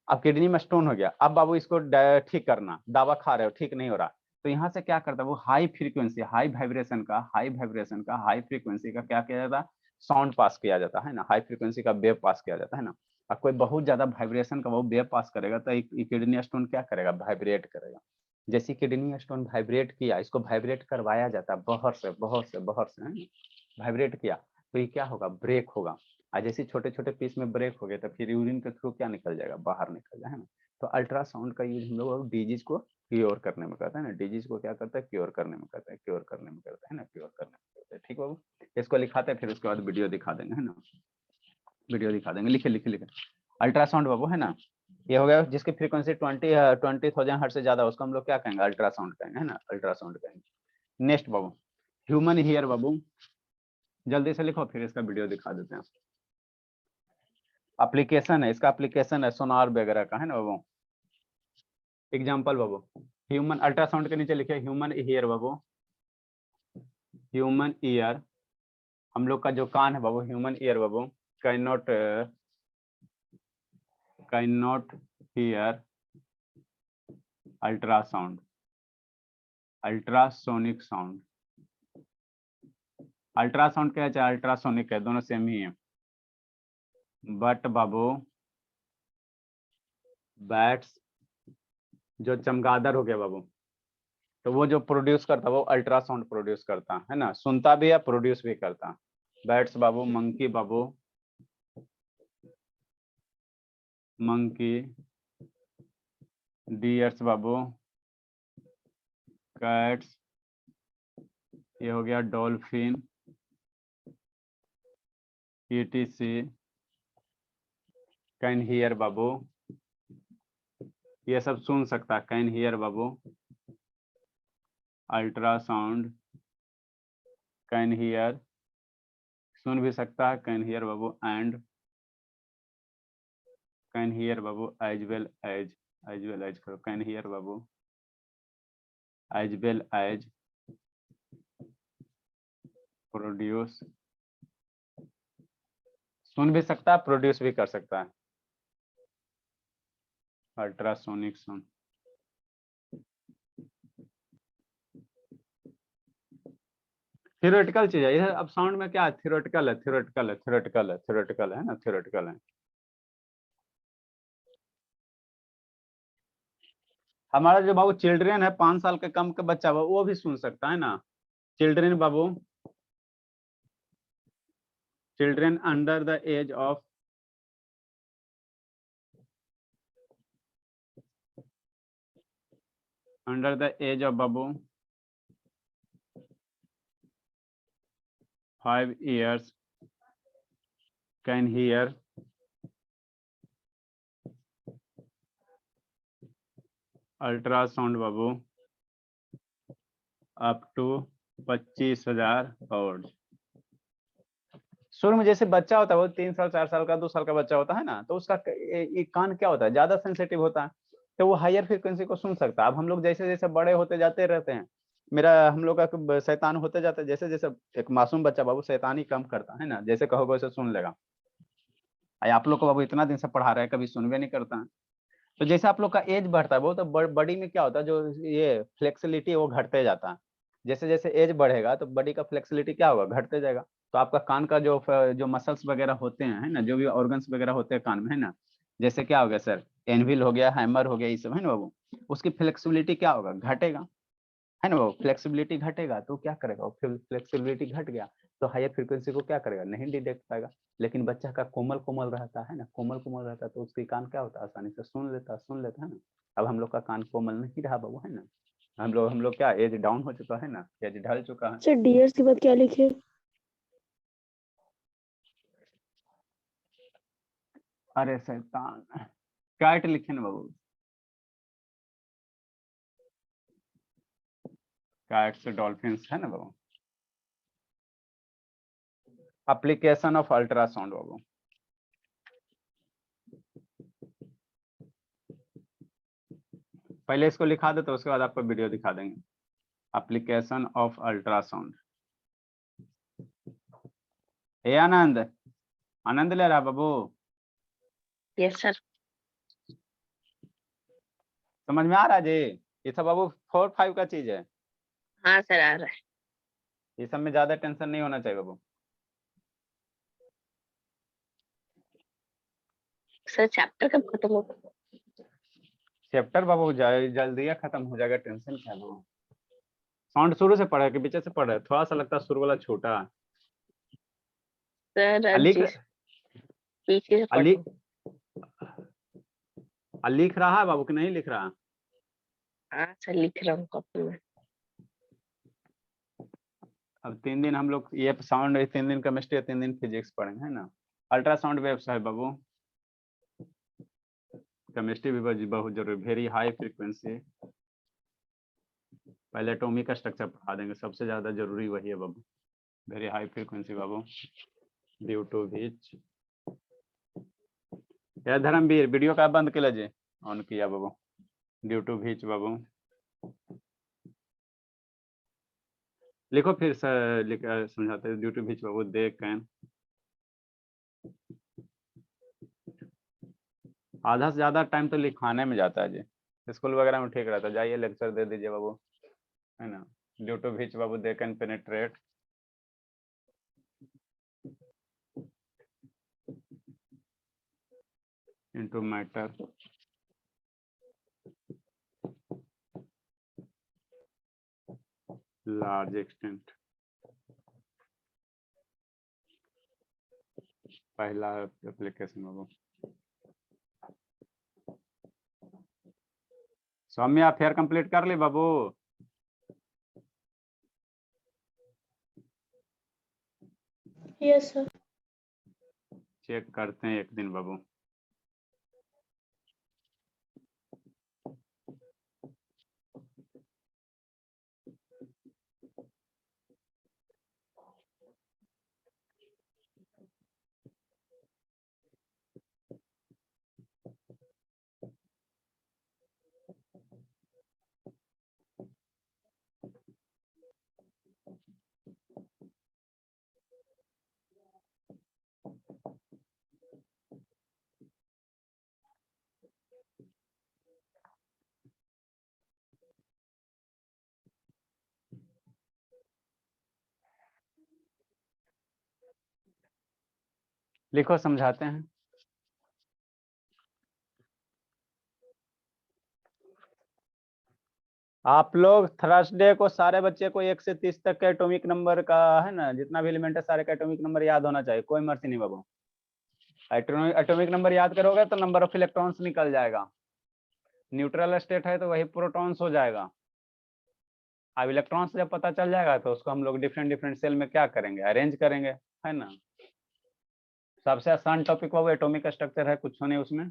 अब किडनी में स्टोन हो गया, अब बाबू इसको ठीक करना, दवा खा रहे हो, ठीक नहीं हो रहा, तो यहाँ से क्या करता है वो, हाई फ्रीक्वेंसी, हाई वाइब्रेशन का, हाई फ्रीक्वेंसी का क्या किया जाता है, साउंड पास किया जाता है ना, हाई फ्रीक्वेंसी का वेव पास किया जाता है ना। अब कोई बहुत ज्यादा वाइब्रेशन का वो वेव पास करेगा तो किडनी स्टोन क्या करेगा, वाइब्रेट करेगा। जैसे किडनी स्टोन वाइब्रेट किया, इसको वाइब्रेट करवाया जाता है बहर से है, वाइब्रेट किया तो ये क्या होगा, ब्रेक होगा। और जैसे छोटे छोटे पीस में ब्रेक हो गए तो फिर यूरिन के थ्रू क्या निकल जाएगा, बाहर निकल जाएगा, है ना। तो अल्ट्रासाउंड का यूज हम लोग डिजीज को क्योर करने में करते हैं ना, डिजीज को क्या करता है, क्योर करने में करता है, क्योर करने में करता है ना, क्योर करने में करता है। ठीक बाबू, इसको लिखाते हैं, फिर उसके बाद वीडियो दिखा देंगे, है ना, वीडियो दिखा देंगे, लिखे लिखे लिखे। अल्ट्रासाउंड बाबू है ना, ये हो गया जिसकी फ्रीक्वेंसी 20,000 हर्ट्ज से ज्यादा, उसको हम लोग क्या कहेंगे, अल्ट्रासाउंड कहेंगे, है ना, अल्ट्रासाउंड कहेंगे। नेक्स्ट बाबू, ह्यूमन हियर बाबू, जल्दी से लिखो फिर इसका वीडियो दिखा देते हैं। एप्लीकेशन है, इसका एप्लीकेशन है सोनार वगैरह का, है ना बाबू। एग्जांपल बाबू, ह्यूमन अल्ट्रासाउंड के नीचे लिखे ह्यूमन ईयर बाबू, ह्यूमन ईयर, हम लोग का जो कान है बाबू, ह्यूमन ईयर बाबू, can not hear ultrasound, ultrasonic sound, ultrasound क्या है, अल्ट्रासोनिक है, दोनों सेम ही है। बट बाबू बैट्स जो चमगादड़ हो गया बाबू, तो वो जो प्रोड्यूस करता है वो अल्ट्रासाउंड प्रोड्यूस करता है ना, सुनता भी है प्रोड्यूस भी करता है। बैट्स बाबू, मंकी बाबू, मंकी, डियर्स बाबू, कैट्स, ये हो गया डॉल्फिन, ईटीसी, कैन हियर बाबू, ये सब सुन सकता है, कैन हियर बाबू, अल्ट्रासाउंड, कैन हियर, सुन भी सकता है, कैन हियर बाबू, एंड कैन हियर बाबू एज वेल एज करो, कैन हियर बाबू एज वेल एज प्रोड्यूस, सुन भी सकता है प्रोड्यूस भी कर सकता है, अल्ट्रासोनिक साउंड। थियोरेटिकल चीज है, अब साउंड में क्या है, थियोरेटिकल है ना, थियोरेटिकल है। हमारा जो बाबू चिल्ड्रेन है, 5 साल के कम का बच्चा वो भी सुन सकता है ना, चिल्ड्रेन बाबू, children under the age of बाबू 5 years can hear अल्ट्रासाउंड बाबू अप टू 25,000 हर्ट्ज। शुरू में जैसे बच्चा होता है वो 3 साल 4 साल का 2 साल का बच्चा होता है ना, तो उसका एक कान क्या होता है, ज्यादा सेंसिटिव होता है, तो वो हायर फ्रीक्वेंसी को सुन सकता है। अब हम लोग जैसे जैसे बड़े होते जाते रहते हैं, हम लोग का शैतान होते जाता है, जैसे जैसे एक मासूम बच्चा बाबू शैतानी कम करता है ना, जैसे कहोगे वैसे सुन लेगा। आप लोग को बाबू इतना दिन से पढ़ा रहे हैं, कभी सुनवे नहीं करता है। तो जैसे आप लोग का एज बढ़ता है वो तो बॉडी में क्या होता है, जो ये फ्लेक्सिबिलिटी वो घटते जाता है। जैसे जैसे एज बढ़ेगा तो बॉडी का फ्लेक्सिबिलिटी क्या होगा, घटते जाएगा। तो आपका कान का जो मसल्स वगैरह होते हैं, है ना, जो भी ऑर्गन्स वगैरह होते हैं कान में, है ना, जैसे क्या हो गया सर, एनविल हो गया, हैमर हो गया, ये सब है ना बाबू, उसकी फ्लेक्सिबिलिटी क्या होगा, घटेगा, है ना बाबू। फ्लेक्सिबिलिटी घटेगा तो क्या करेगा, फ्लेक्सिबिलिटी घट गया तो हायर फ्रीक्वेंसी को क्या करेगा, नहीं डिटेक्ट पाएगा। लेकिन बच्चा का कोमल कोमल रहता है ना, कोमल कोमल रहता है तो उसकी कान क्या होता है, आसानी से सुन लेता है ना। अब हम लोग का कान कोमल नहीं रहा बाबू, है ना, हम लोग क्या एज डाउन हो चुका है ना, एज ढल चुका है।
सर डियर्स के बाद क्या लिखे?
अरे शैतान, कैट लिखे ना बाबू, कैट्स डॉल्फिन्स है ना बाबू। एप्लीकेशन ऑफ अल्ट्रासाउंड बाबू, पहले इसको लिखा दे तो उसके बाद आपको वीडियो दिखा देंगे। Application of ultrasound. ए आनंद, आनंद ले रहा बाबू,
यस सर।
समझ में आ रहा है जी। ये सब बाबू 4-5 का चीज है,
हाँ सर आ रहा है।
ये सब में ज्यादा टेंशन नहीं होना चाहिए बाबू।
सर चैप्टर कब खत्म होगा?
चैप्टर बाबू जल्दी खत्म हो जाएगा, टेंशन क्या लो। साउंड शुरू से पढ़ा है कि पीछे से पढ़ा है, थोड़ा सा लगता है शुरू वाला छोटा है।
सर
लिख
जिस पीछे से
लिख
पढ़ो।
लिख रहा है बाबू कि नहीं लिख रहा।
हाँ सर लिख रहा हूँ कॉपी में।
अब 3 दिन हम लोग ये साउंड, 3 दिन केमिस्ट्री, 3 दिन फिजिक्स पढ़ेंगे, है ना। अल्ट्रासाउंड वेव्स है बाबू, केमिस्ट्री भी बहुत जरूरी, वेरी हाई फ्रीक्वेंसी। पहले एटॉमिक का स्ट्रक्चर पढ़ा देंगे, सबसे ज्यादा जरूरी वही है बाबू, वेरी हाई फ्रीक्वेंसी बाबू, ड्यू टू विच। यार धर्मवीर वीडियो का बंद के जे ऑन किया बाबू, ड्यू टू विच बाबू। लिखो फिर समझाते हैं, ड्यू टू विच बाबू दे कैन। आधा से ज्यादा टाइम तो लिखाने में जाता है जी, स्कूल वगैरह में ठीक रहता है, जाइए लेक्चर दे दीजिए बाबू, है ना। ड्यू टू विच बाबू they can penetrate into matter large extent। पहला एप्लीकेशन बाबू। सौम्या फेयर कंप्लीट कर ली बाबू।
Yes sir.
चेक करते हैं एक दिन बाबू। लिखो समझाते हैं। आप लोग थर्सडे को सारे बच्चे को 1 से 30 तक के एटॉमिक नंबर का, है ना, जितना भी एलिमेंट है सारे का एटॉमिक नंबर याद होना चाहिए, कोई मर्जी नहीं बाबू। एटॉमिक नंबर याद करोगे तो नंबर ऑफ इलेक्ट्रॉन्स निकल जाएगा। न्यूट्रल स्टेट है तो वही प्रोटॉन्स हो जाएगा। अब इलेक्ट्रॉन्स जब पता चल जाएगा तो उसको हम लोग डिफरेंट डिफरेंट सेल में क्या करेंगे, अरेंज करेंगे, है ना। सबसे आसान टॉपिक बाबू एटॉमिक स्ट्रक्चर है, कुछ नहीं उसमें,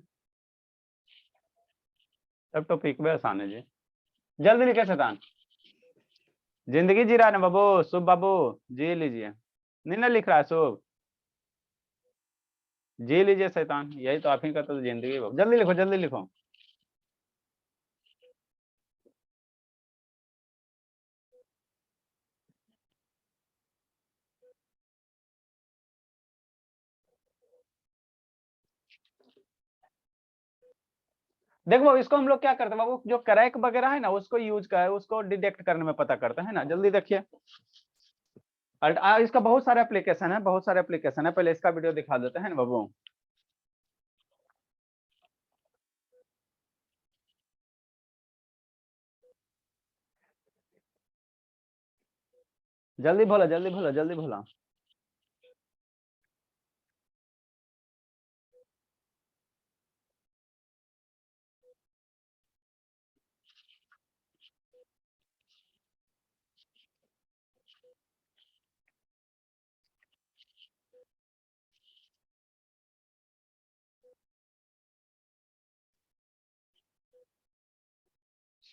सब टॉपिक भी आसान है जी। जल्दी लिखे शैतान, जिंदगी जी रहा है ना बाबू, शुभ बाबू जी लीजिए। नहीं ना लिख रहा है शुभ, जी लीजिए शैतान, यही तो आप ही का तो जिंदगी बाबू, जल्दी लिखो जल्दी लिखो। देखो इसको हम लोग क्या करते हैं बाबू, जो क्रैक वगैरह है ना उसको यूज कर, उसको डिटेक्ट करने में पता करते हैं ना। जल्दी देखिए, इसका बहुत सारे एप्लीकेशन है, बहुत सारे एप्लीकेशन है। पहले इसका वीडियो दिखा देते हैं ना बाबू। जल्दी बोला, जल्दी बोला, जल्दी बोला।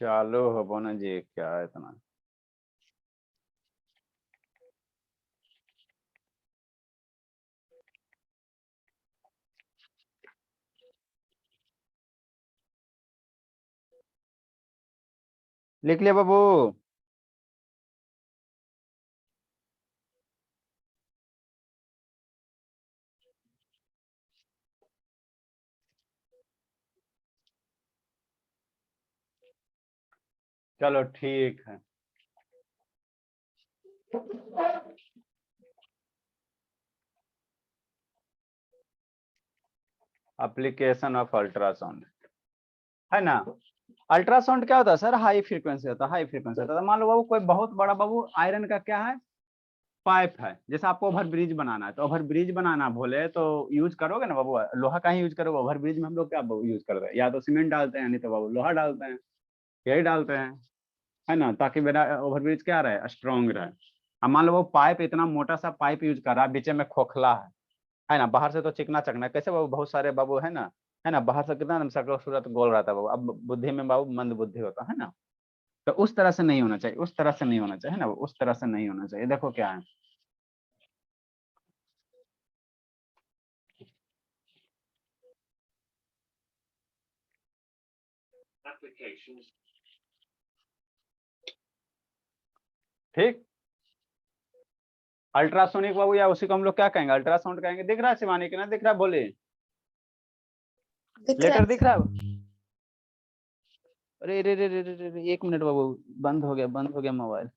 चालू हो बोना जी, क्या है इतना। लिख लिया बाबू। चलो ठीक है। एप्लीकेशन ऑफ अल्ट्रासाउंड है ना। अल्ट्रासाउंड क्या होता है सर, हाई फ्रीक्वेंसी होता है, हाई फ्रीक्वेंसी होता है। मान लो बाबू कोई बहुत बड़ा बाबू आयरन का क्या है, पाइप है। जैसे आपको ओवर ब्रिज बनाना है, तो ओवर ब्रिज बनाना बोले तो यूज करोगे ना बाबू, लोहा का ही यूज करोगे। ओवर ब्रिज में हम लोग क्या यूज करते हैं, या तो सीमेंट डालते हैं, नहीं तो बाबू लोहा डालते हैं, यही डालते हैं, है ना, ताकि मेरा ओवर ब्रिज क्या रहे, स्ट्रॉन्ग रहे। अब मान लो वो पाइप इतना मोटा सा पाइप यूज कर रहा है, बीच में खोखला है ना, बाहर से तो चिकना चकना है। कैसे बाबू, बहुत सारे बाबू है ना, बाहर से कितना शक्ल सूरत गोल रहता है बाबू। अब बुद्धि में बाबू मंद बुद्धि होता है ना, तो उस तरह से नहीं होना चाहिए, उस तरह से नहीं होना चाहिए ना, उस तरह से नहीं होना चाहिए। देखो क्या है, ठीक। अल्ट्रासोनिक बाबू, या उसी को हम लोग क्या कहेंगे, अल्ट्रासाउंड कहेंगे। दिख रहा है शिवानी, कि ना दिख रहा है, बोले लेटर दिख रहा है। अरे रे रे रे रे रे रे, 1 मिनट बाबू, बंद हो गया, बंद हो गया मोबाइल।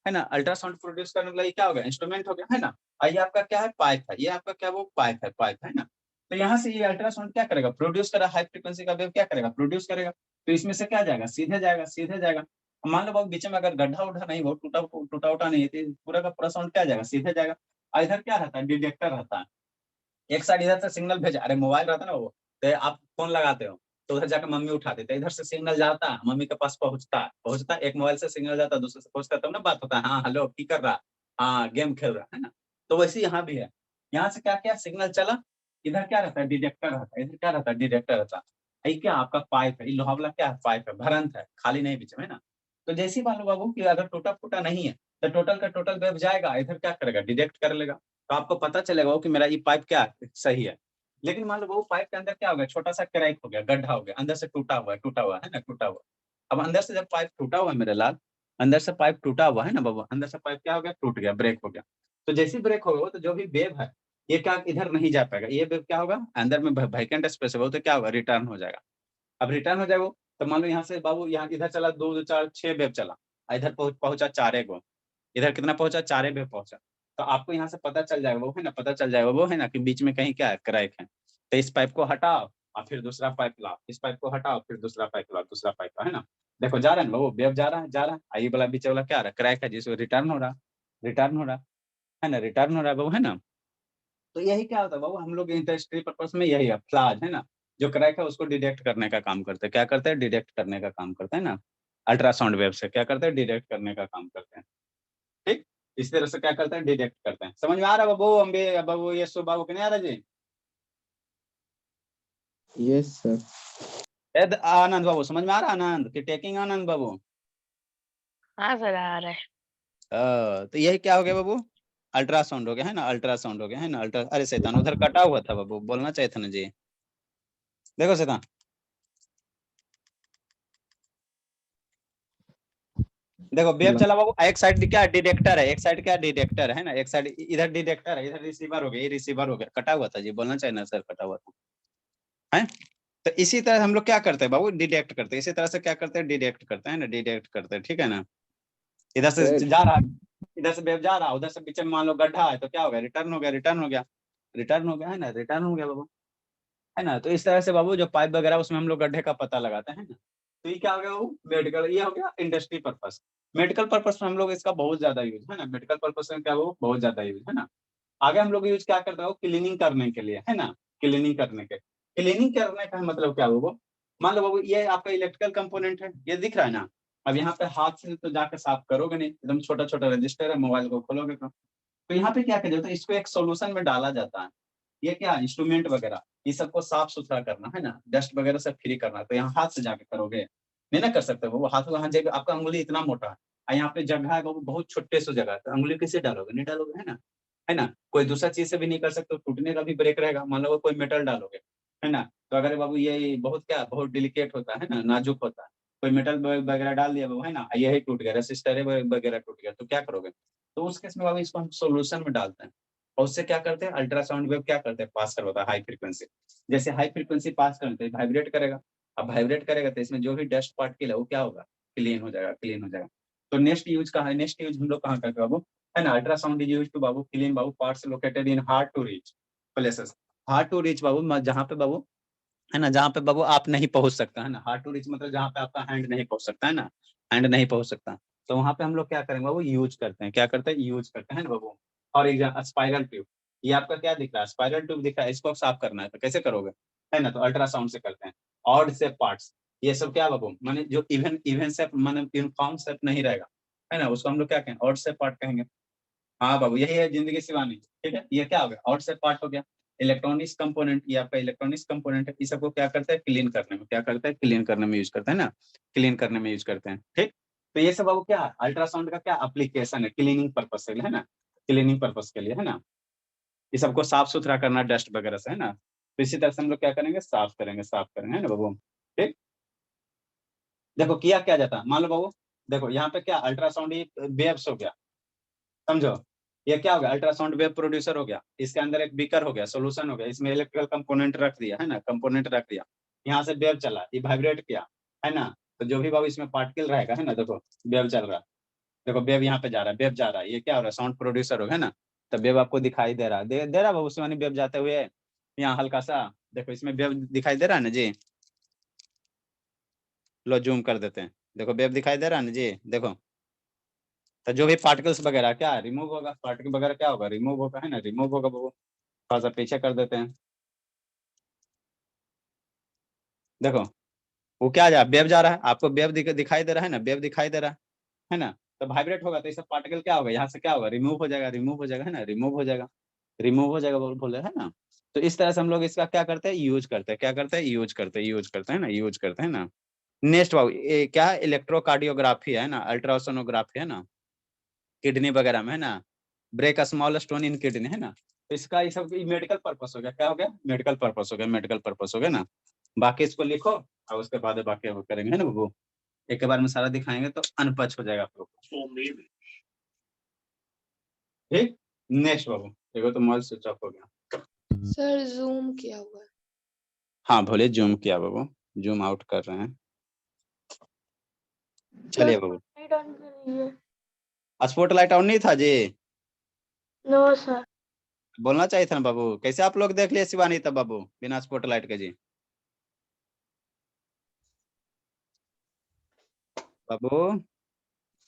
है ना, अल्ट्रासाउंड प्रोड्यूस करने के लिए क्या हो गया, इंस्ट्रूमेंट हो गया, है ना। और ये आपका क्या है, पाइप है, ये आपका क्या वो पाइप है, पाइप है ना। तो यहाँ से ये अल्ट्रासाउंड क्या करेगा, प्रोड्यूस करेगा, हाई फ्रीक्वेंसी का वेव क्या करेगा, प्रोड्यूस करेगा। तो इसमें से क्या जाएगा, सीधे जाएगा, सीधे जाएगा। अब मान लो बहुत बीच में अगर गड्ढा उठा नहीं हो, टूटा टूटा उठा नहीं है, तो पूरा का पूरा साउंड क्या जाएगा, सीधे जाएगा। और इधर क्या रहता है, डिटेक्टर रहता है। एक साइड इधर से सिग्नल भेजा, अरे मोबाइल रहता है ना वो, तो आप फोन लगाते हो, तो उधर जाकर मम्मी उठा देते, इधर से सिग्नल जाता है, मम्मी के पास पहुंचता, एक मोबाइल से सिग्नल जाता है, दूसरे से पहुंचता, तब ना बात होता है, हाँ हेलो की कर रहा, हाँ गेम खेल रहा है ना। तो वैसे यहाँ भी है, यहाँ से क्या क्या सिग्नल चला, इधर क्या रहता है, डिटेक्टर रहता है, इधर क्या रहता है, डिटेक्टर रहता है। ये क्या आपका पाइप है, लोहा वाला क्या है, पाइप है, भरंत है, खाली नहीं बीच में ना। तो जैसे ही मान लो बाबू कि अगर टूटा फूटा नहीं है, तो टोटल का टोटल वेव जाएगा, इधर क्या करेगा, डिटेक्ट कर लेगा। तो आपको पता चलेगा कि मेरा ये पाइप क्या सही है। लेकिन मान लो वो पाइप के अंदर क्या हो गया, छोटा सा क्रैक हो गया, गड्ढा हो गया, अंदर से टूटा हुआ है ना, टूटा हुआ। अब अंदर से जब पाइप टूटा हुआ है मेरे लाल, अंदर से पाइप टूटा हुआ है ना बाबा, अंदर से पाइप क्या हो गया, टूट गया, ब्रेक हो गया। तो जैसे ब्रेक होगा तो जो भी वेव है, ये क्या इधर नहीं जा पाएगा, ये वेव क्या होगा, अंदर में वैकेंट स्पेस है, तो क्या होगा, रिटर्न हो जाएगा। अब रिटर्न हो जाएगा, तो मान लो यहाँ से बाबू, यहाँ इधर चला 2 4 6 वेव चला, इधर पहुंचा 4 गो, इधर कितना पहुंचा, 4 वेव पहुंचा। तो आपको यहाँ से पता चल जाएगा वो है ना, पता चल जाएगा वो है ना, कि बीच में कहीं क्या है, क्रैक है। तो इस पाइप को हटाओ और फिर दूसरा पाइप लाओ, इस पाइप को हटाओ फिर दूसरा पाइप लाओ, दूसरा पाइप है ना। देखो जा रहा है ना वो वेव, जा रहा है, जा रहा है। ये वाला बीच वाला क्या रहा है, क्रैक है, जिसको रिटर्न हो रहा, रिटर्न हो रहा है ना, रिटर्न हो रहा है वो है ना। तो यही क्या होता है बाबू, हम लोग इंडस्ट्री पर्पस में यही है, फ्लाज है ना, जो क्रैक है उसको डिटेक्ट करने का काम करते हैं। क्या करते हैं, डिटेक्ट करने का काम करते हैं ना। अल्ट्रासाउंड वेव से क्या करते हैं, डिटेक्ट करने का काम करते हैं। ठीक, इस तरह से क्या करते हैं, डिटेक्ट करते हैं। समझ में आ रहा है बाबू, अम्बे बाबू, ये सो बाबू के नहीं आ रहा जी।
Yes sir.
आनंद बाबू समझ में आ रहा है, आनंद की टेकिंग, आनंद बाबू।
हाँ सर आ रहा है।
तो यही क्या हो गया बाबू, अल्ट्रासाउंड हो गया है ना, अल्ट्रासाउंड हो गया है ना, अल्ट्रा। अरे शैतान उधर कटा हुआ था बाबू, बोलना चाहिए था ना जी। देखो शैतान, देखो वेव चला बाबू, एक साइड क्या डिटेक्टर है, एक साइड क्या डिटेक्टर है ना, एक साइड इधर डिटेक्टर है, इधर रिसीवर हो गया, ये रिसीवर हो गया, कटा हुआ था जी, बोलना चाहिए ना सर, कटा हुआ था है। तो इसी तरह हम लोग क्या करते हैं बाबू, डिटेक्ट करते हैं, इसी तरह से क्या करते हैं, डिटेक्ट करते हैं ना, डिटेक्ट करते हैं, ठीक है ना। इधर से
सर
जा रहा, इधर से वेव जा रहा, उधर से बीच में मान लो गड्ढा है, तो क्या हो गया, रिटर्न हो गया, रिटर्न हो गया, रिटर्न हो गया है ना, रिटर्न हो गया बाबू, है ना। तो इस तरह से बाबू जो पाइप वगैरह उसमें हम लोग गड्ढे का पता लगाते हैं ना। तो ये क्या हो गया बाबू, मेडिकल, ये हो गया इंडस्ट्री पर्पस। मेडिकल पर्पस में हम लोग इसका बहुत ज्यादा यूज है ना, मेडिकल पर्पस में क्या वो बहुत ज्यादा यूज है ना। आगे हम लोग यूज क्या करते हैं, क्लीनिंग करने के लिए है ना, क्लीनिंग करने के, क्लीनिंग करने का मतलब क्या वो, मान लो बाबू ये आपका इलेक्ट्रिकल कंपोनेंट है, ये दिख रहा है ना। अब यहाँ पे हाथ से तो जाकर साफ करोगे नहीं, एकदम छोटा छोटा रजिस्टर है, मोबाइल को खोलोगे तो यहाँ पे क्या किया जाता है, इसको एक सोल्यूशन में डाला जाता है। ये क्या इंस्ट्रूमेंट वगैरह, ये सबको साफ सुथरा करना है ना, डस्ट वगैरह सब फ्री करना है, तो यहाँ हाथ से जाके करोगे, नहीं ना कर सकते, वो हाथ वहां जाएगा, आपका अंगुली इतना मोटा है और यहाँ पे जगह है वो बहुत छोटे से जगह है, तो अंगुली कैसे डालोगे, नहीं डालोगे, है ना, है ना। कोई दूसरा चीज से भी नहीं कर सकते, टूटने का भी ब्रेक रहेगा, मान लो कोई मेटल डालोगे, है ना। तो अगर बाबू ये बहुत क्या बहुत डिलिकेट होता है ना, नाजुक होता है, कोई मेटल वगैरह डाल दिया बाबू, है ना, ये टूट गया, रेसिस्टर वगैरह टूट गया, तो क्या करोगे। तो उस केस में बाबू इसको हम सोल्यूशन में डालते हैं, और उससे क्या करते हैं, अल्ट्रासाउंड वेव क्या करते हैं, पास करवाता है हाई फ्रीक्वेंसी। जैसे हाई फ्रीक्वेंसी पास करते हैं, वाइब्रेट करेगा, अब वाइब्रेट करेगा तो इसमें जो भी डस्ट पार्टिकल है वो क्या होगा, क्लीन हो जाएगा, क्लीन हो जाएगा। तो नेक्स्ट यूज कहाँ है, नेक्स्ट यूज हम लोग कहाँ करते हैं बाबू, है ना, अल्ट्रासाउंड इज यूज टू बाबू क्लीन बाबू parts located in hard to reach places. Hard to reach बाबू जहाँ पे बाबू, है ना, जहाँ पे बाबू आप नहीं पहुंच सकता, है ना, हार्ड टू रीच मतलब जहाँ पे आपका हैंड नहीं पहुंच सकता, है ना, हैंड नहीं पहुंच सकता। तो वहां पे हम लोग क्या करेंगे बाबू, यूज करते हैं, क्या करते हैं, यूज करते हैं ना बाबू। और एग्जाम स्पाइरल ट्यूब, ये आपका क्या दिख रहा है, स्पाइरल ट्यूब दिख रहा है, इसको साफ करना है तो कैसे करोगे, है ना, तो अल्ट्रासाउंड से करते हैं। ऑड शेप पार्ट्स, ये सब क्या बाबू, माने जो इवन इवन शेप माने यूनिफॉर्म शेप नहीं रहेगा, है ना, उसको हम लोग क्या कहेंगे, ऑड शेप पार्ट कहेंगे। हाँ बाबू यही है जिंदगी शिवानी, ठीक है, ये क्या हो गया, आउट से पार्ट हो गया। इलेक्ट्रॉनिक्स कंपोनेंट, ये आपका इलेक्ट्रॉनिक्स कंपोनेंट है, इस सबको क्या करता है, क्लीन करने में, क्या करता है, क्लीन करने में यूज करते हैं ना, क्लीन करने में यूज करते हैं, ठीक। तो ये सब बाबू क्या है, अल्ट्रासाउंड का क्या एप्लीकेशन है, क्लीनिंग पर्पज से, है ना, क्लीनिंग पर्पज के लिए, है ना। ये सबको साफ सुथरा करना डस्ट वगैरह से, है ना। तो इसी तरह से हम लोग क्या करेंगे, साफ करेंगे, साफ करेंगे, है ना बाबू, ठीक। देखो किया क्या जाता है, मान लो बाबू, देखो यहाँ पे क्या अल्ट्रासाउंड वेव्स हो गया, समझो, ये क्या हो गया, अल्ट्रासाउंड वेव प्रोड्यूसर हो गया, इसके अंदर एक बीकर हो गया, सोल्यूशन हो गया, इसमें इलेक्ट्रिकल कंपोनेंट रख दिया, है ना, कंपोनेंट रख दिया, यहाँ से वेव चला, ये वाइब्रेट किया, है ना। तो जो भी बाबू इसमें पार्टिकल रहेगा, है ना, देखो वेव चल रहा है, देखो वेव यहाँ पे जा रहा है, वेव जा रहा है, ये क्या हो रहा है, साउंड प्रोड्यूसर हो, है ना। तो वेव आपको दिखाई दे रहा है, दे रहा है बाबू उसमें वेव जाते हुए, यहाँ हल्का सा देखो इसमें वेव दिखाई दे रहा है ना जी, लो जूम कर देते हैं, देखो वेव दिखाई दे रहा है ना जी, देखो। तो जो भी पार्टिकल्स वगैरह क्या रिमूव होगा, पार्टिकल वगैरह क्या होगा, रिमूव होगा, है ना, रिमूव होगा बाबू। थोड़ा सा पीछे कर देते हैं, देखो वो क्या जा वेव जा रहा है, आपको वेव दिखाई दे रहा है ना, वेव दिखाई दे रहा है ना। तो वाइब्रेट होगा तो ये सब पार्टिकल क्या होगा, यहाँ से क्या होगा, रिमूव हो जाएगा, रिमूव हो जाएगा, है ना, रिमूव हो जाएगा, रिमूव हो जाएगा बोले, है ना। तो इस तरह से हम लोग इसका क्या करते हैं, यूज करते हैं, क्या करते हैं, यूज करते हैं, यूज करते हैं ना, यूज करते हैं ना। नेक्स्ट बाबू ये क्या है, इलेक्ट्रोकार्डियोग्राफी है ना, अल्ट्रासोनोग्राफी है ना, किडनी वगैरह में, है ना, break small stone in kidney, है ना। तो इसका ये सब मेडिकल पर्पस हो गया, क्या हो गया, मेडिकल पर्पस हो गया, मेडिकल पर्पस हो गया ना। बाकी इसको लिखो और उसके बाद बाकी वो करेंगे, है ना वो, एक के बार में सारा दिखाएंगे तो अनपच हो जाएगा आप लोग को। ठीक, नेक्स्ट बाबू, देखो तो मोबाइल स्विच ऑफ हो गया।
सर जूम किया हुआ है।
हाँ भोले जूम किया बाबू, जूम आउट कर रहे हैं, चलिए बाबू।
लाइट ऑन करिए।
स्पॉट लाइट ऑन नहीं था जी,
नो सर।
बोलना चाहिए था ना बाबू, कैसे आप लोग देख लिए शिवानी तब बाबू बिना स्पॉट लाइट के जी, बाबू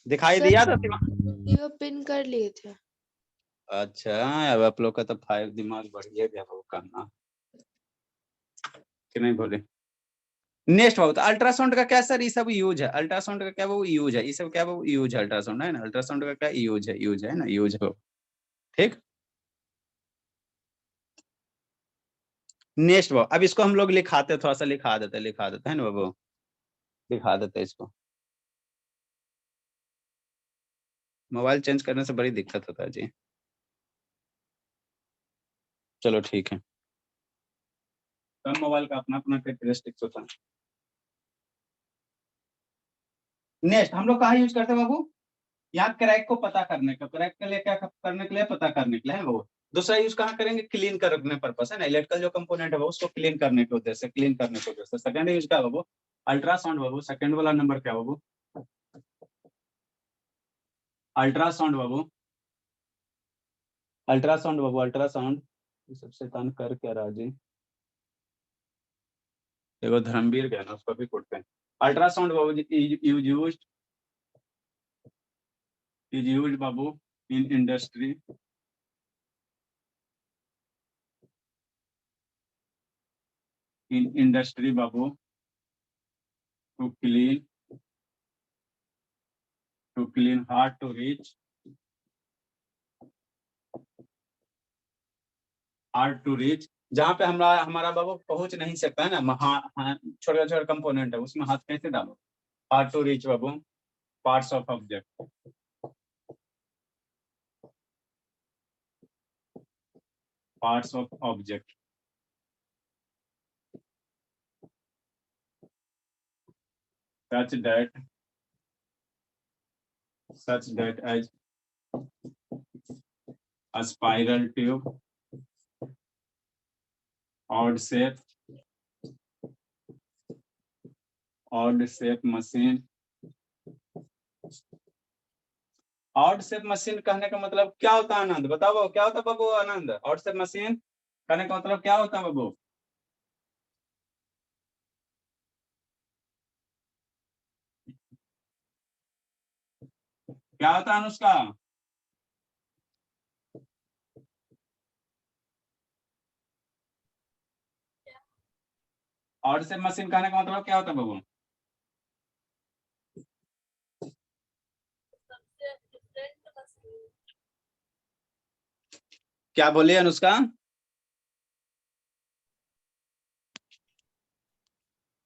दिखाई
सर
दिया था शिवानी।
वो पिन कर लिए थे।
अच्छा, अब आप लोग का तो 5 दिमाग बढ़िया गया बाबू कहना कि नहीं बोले। नेक्स्ट बाबू, तो अल्ट्रासाउंड का क्या सर ये सब यूज है, अल्ट्रासाउंड का क्या वो यूज है, ये सब क्या वो यूज है, अल्ट्रासाउंड है ना, अल्ट्रासाउंड का क्या यूज है ना, यूज है, ठीक। नेक्स्ट बाबू, अब इसको हम लोग लिखाते, थोड़ा सा लिखा देते हैं ना बाबू, लिखा देते हैं इसको, मोबाइल चेंज करने से बड़ी दिक्कत होता है जी, चलो ठीक है, सब मोबाइल का अपना अपना कैरेक्टरिस्टिक्स होता है। नेक्स्ट हम लोग कहाँ यूज करते हैं बाबू, यहाँ क्रैक को पता करने का, क्रैक के लिए क्या करने के लिए, पता करने के लिए है वो। दूसरा यूज कहाँ करेंगे, क्लीन करने पर्पस है ना, इलेक्ट्रिकल जो कंपोनेंट है वो उसको क्लीन करने के उद्देश्य से, क्लीन करने के उद्देश्य से। सेकंड यूज क्या बाबू, अल्ट्रासाउंड बाबू। सेकंड वाला नंबर क्या बाबू, अल्ट्रासाउंड बाबू, अल्ट्रासाउंड बाबू, अल्ट्रासाउंड। सबसे तान कर क्या राजी, देखो धर्मवीर क्या है ना, उसको भी कुटते हैं। Ultrasound Babu is used Babu in industry, in industry Babu to clean hard to reach, hard to reach, जहाँ पे हमारा बाबू पहुंच नहीं सकता है ना, हाँ छोटा छोटा कंपोनेंट है उसमें हाथ कैसे डालो, hard to reach Babu, parts of object, parts of object, such that as a spiral tube, odd shape machine। Odd shape machine कहने का मतलब क्या होता है आनंद, बताओ बाबू क्या होता है Babu Anand, odd shape machine कहने का मतलब क्या होता है बाबू, क्या होता है अनुष्का, ऑड शेप मशीन कहने का मतलब क्या होता है बाबू, क्या बोलिए अनुष्का,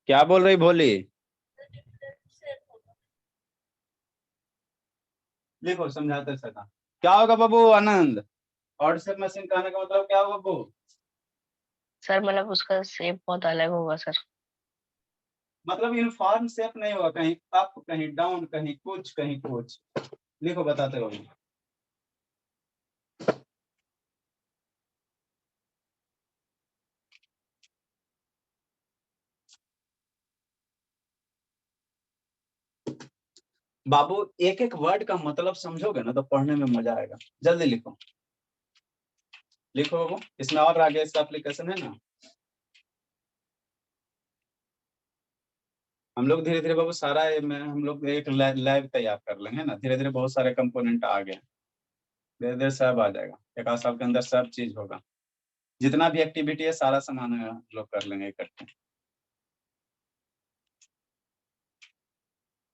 क्या बोल रही भोली, देखो समझाते सका क्या होगा Babu Anand, odd shape machine कहने का मतलब क्या होगा बाबू,
सर मतलब उसका शेप बहुत अलग होगा सर।
मतलब यूनिफॉर्म शेप नहीं होगा, कहीं अप कहीं डाउन कहीं कुछ, लिखो बताते बाबू। बाबू एक एक वर्ड का मतलब समझोगे ना तो पढ़ने में मजा आएगा, जल्दी लिखो लिखो बाबू, इसमें और आगे इसका एप्लीकेशन है ना, हम लोग धीरे धीरे बाबू सारा हम लोग एक लैब तैयार कर लेंगे ना, धीरे धीरे बहुत सारे कंपोनेंट आ गए, धीरे धीरे सब आ जाएगा, एक आध साल के अंदर सब चीज होगा, जितना भी एक्टिविटी है सारा सामान हम लोग कर लेंगे इकट्ठे।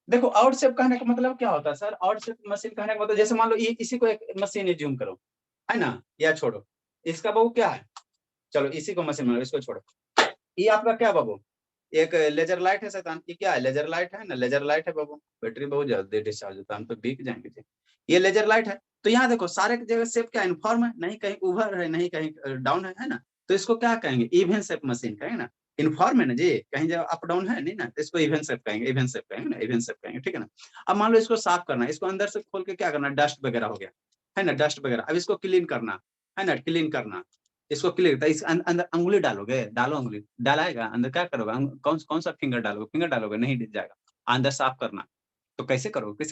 देखो आउटसेप कहने का मतलब क्या होता है सर, आउटसेप मशीन कहने का मतलब जैसे मान लो ये इसी को एक मशीन एज्यूम करो है ना, या छोड़ो इसका बाबू क्या है, चलो इसी को मशीन मान लो, इसको छोड़ो, ये आपका क्या बाबू, एक लेजर लाइट है शैतान, ये क्या है, लेजर लाइट है ना, लेजर लाइट है बाबू, बैटरी बहुत जल्दी डिस्चार्ज होता है, हम तो बिक जाएंगे जी। ये लेजर लाइट है, तो यहाँ देखो सारे जगह शेप क्या इनफॉर्म है, नहीं कहीं उभर है नहीं कहीं डाउन है ना, तो इसको क्या कहेंगे, इवन शेप मशीन कहेंगे ना, इनफॉर्म है ना जी, कहीं जगह अप डाउन है नहीं ना, तो इसको इवन शेप कहेंगे, इवन शेप कहेंगे ना, इवन शेप कहेंगे, ठीक है ना। अब मान लो इसको साफ करना है, इसको अंदर से खोल के क्या करना, डस्ट वगैरह हो गया है ना, डस्ट वगैरह, अब इसको क्लीन करना है ना, क्लीन करना, इसको क्लियर, इस अंदर अंगुली डालोगे, डालो अंगुली, डालाएगा अंदर, क्या करोगे, कौन सा फिंगर डालोगे, फिंगर डालोगे नहीं दिख जाएगा, अंदर साफ करना, तो कैसे करोगे,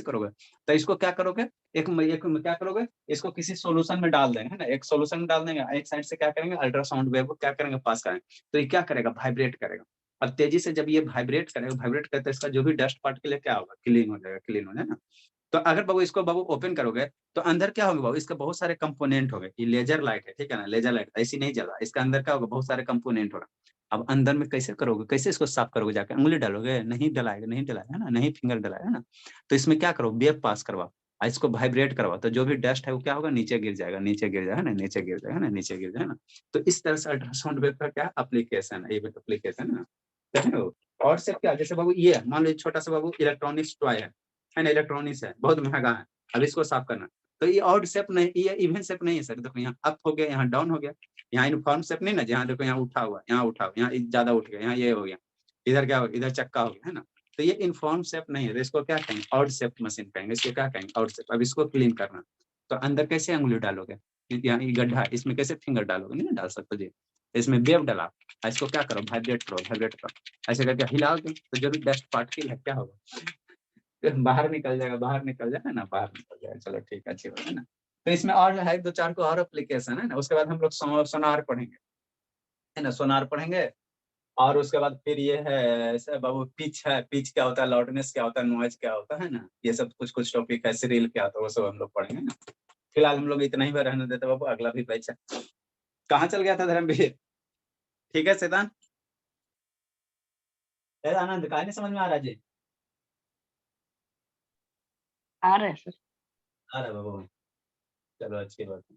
तो इसको क्या करोगे, एक क्या करोगे, इसको किसी सॉल्यूशन में डाल देंगे है ना, एक सॉल्यूशन में डाल देंगे, एक साइड से क्या करेंगे, अल्ट्रासाउंड वेव को क्या करेंगे, पास करेंगे, तो ये क्या करेगा, वाइब्रेट करेगा, अब तेजी से जब ये वाइब्रेट करेगा, वाइब्रेट करते इसका जो भी डस्ट पार्ट के लिए क्या होगा, क्लीन हो जाएगा, क्लीन हो जाएगा ना। तो अगर बाबू इसको बाबू ओपन करोगे तो अंदर क्या होगा बाबू, इसके बहुत सारे कंपोनेंट हो गए, ये लेजर लाइट है ठीक है ना, लेजर लाइट ऐसी नहीं जला, इसका अंदर क्या होगा, बहुत सारे कंपोनेंट होगा। अब अंदर में कैसे करोगे, कैसे इसको साफ करोगे, जाकर उंगली डालोगे, नहीं डलाएगा है ना, नहीं फिंगर डलाएगा ना, तो इसमें क्या करो, वेव पास करवाओ, इसको वाइब्रेट करवाओ, तो जो भी डस्ट है वो क्या होगा, नीचे गिर जाएगा ना, नीचे गिर जाएगा ना, तो इस तरह से अल्ट्रासाउंड वेव का क्या एप्लीकेशन है, ये एप्लीकेशन है ना। और से क्या, जैसे बाबू ये मान लो छोटा सा बाबू इलेक्ट्रॉनिक्स टॉय है ना, इलेक्ट्रॉनिक्स है बहुत महंगा है, अब इसको साफ करना, तो ये ऑड शेप नहीं, ये इवन शेप नहीं है सर, देखो यहाँ अप हो गया, यहाँ डाउन हो गया, यहाँ यूनिफॉर्म शेप नहीं ना, जहाँ देखो यहाँ उठा हुआ, यहाँ ज्यादा उठ गया, यहाँ ये हो गया, इधर क्या हो गया, इधर चक्का हो गया है ना,
तो ये इनफॉर्म शेप नहीं है, तो इसको क्या कहेंगे, आउट शेप मशीन कहेंगे, इसको क्या कहेंगे, आउट शेप। अब इसको क्लीन करना, तो अंदर कैसे अंगुली डालोगे, यहाँ ये गड्ढा है, इसमें कैसे फिंगर डालोगे, नहीं डाल सकते जी। इसमें वेव डाला, इसको क्या करो, वाइब्रेट करो, ऐसे करके हिलाओगे तो जरूर डस्ट पार्टिकल है, क्या होगा, बाहर निकल जाएगा, ना, बाहर निकल जाएगा। चलो ठीक है, अच्छी बात है ना। तो इसमें और है 2-4 को और एप्लीकेशन है ना। उसके बाद हम लोग सोनार पढ़ेंगे, है ना, सोनार पढ़ेंगे। और उसके बाद फिर ये है बाबू पिच है, पिच क्या होता है, लाउडनेस क्या होता है, नॉइज क्या होता है ना, ये सब कुछ टॉपिक है, सीरियल क्या होता है, वो सब हम लोग पढ़ेंगे ना। फिलहाल हम लोग इतना ही रहने देते बाबू, अगला भी बैच है। कहाँ चल गया था धर्मवीर, ठीक है शैतान, आनंद कहा नहीं समझ में आ रहा जी,
आ रहा है सर।
आ रहा है बाबू, चलो अच्छी बात है।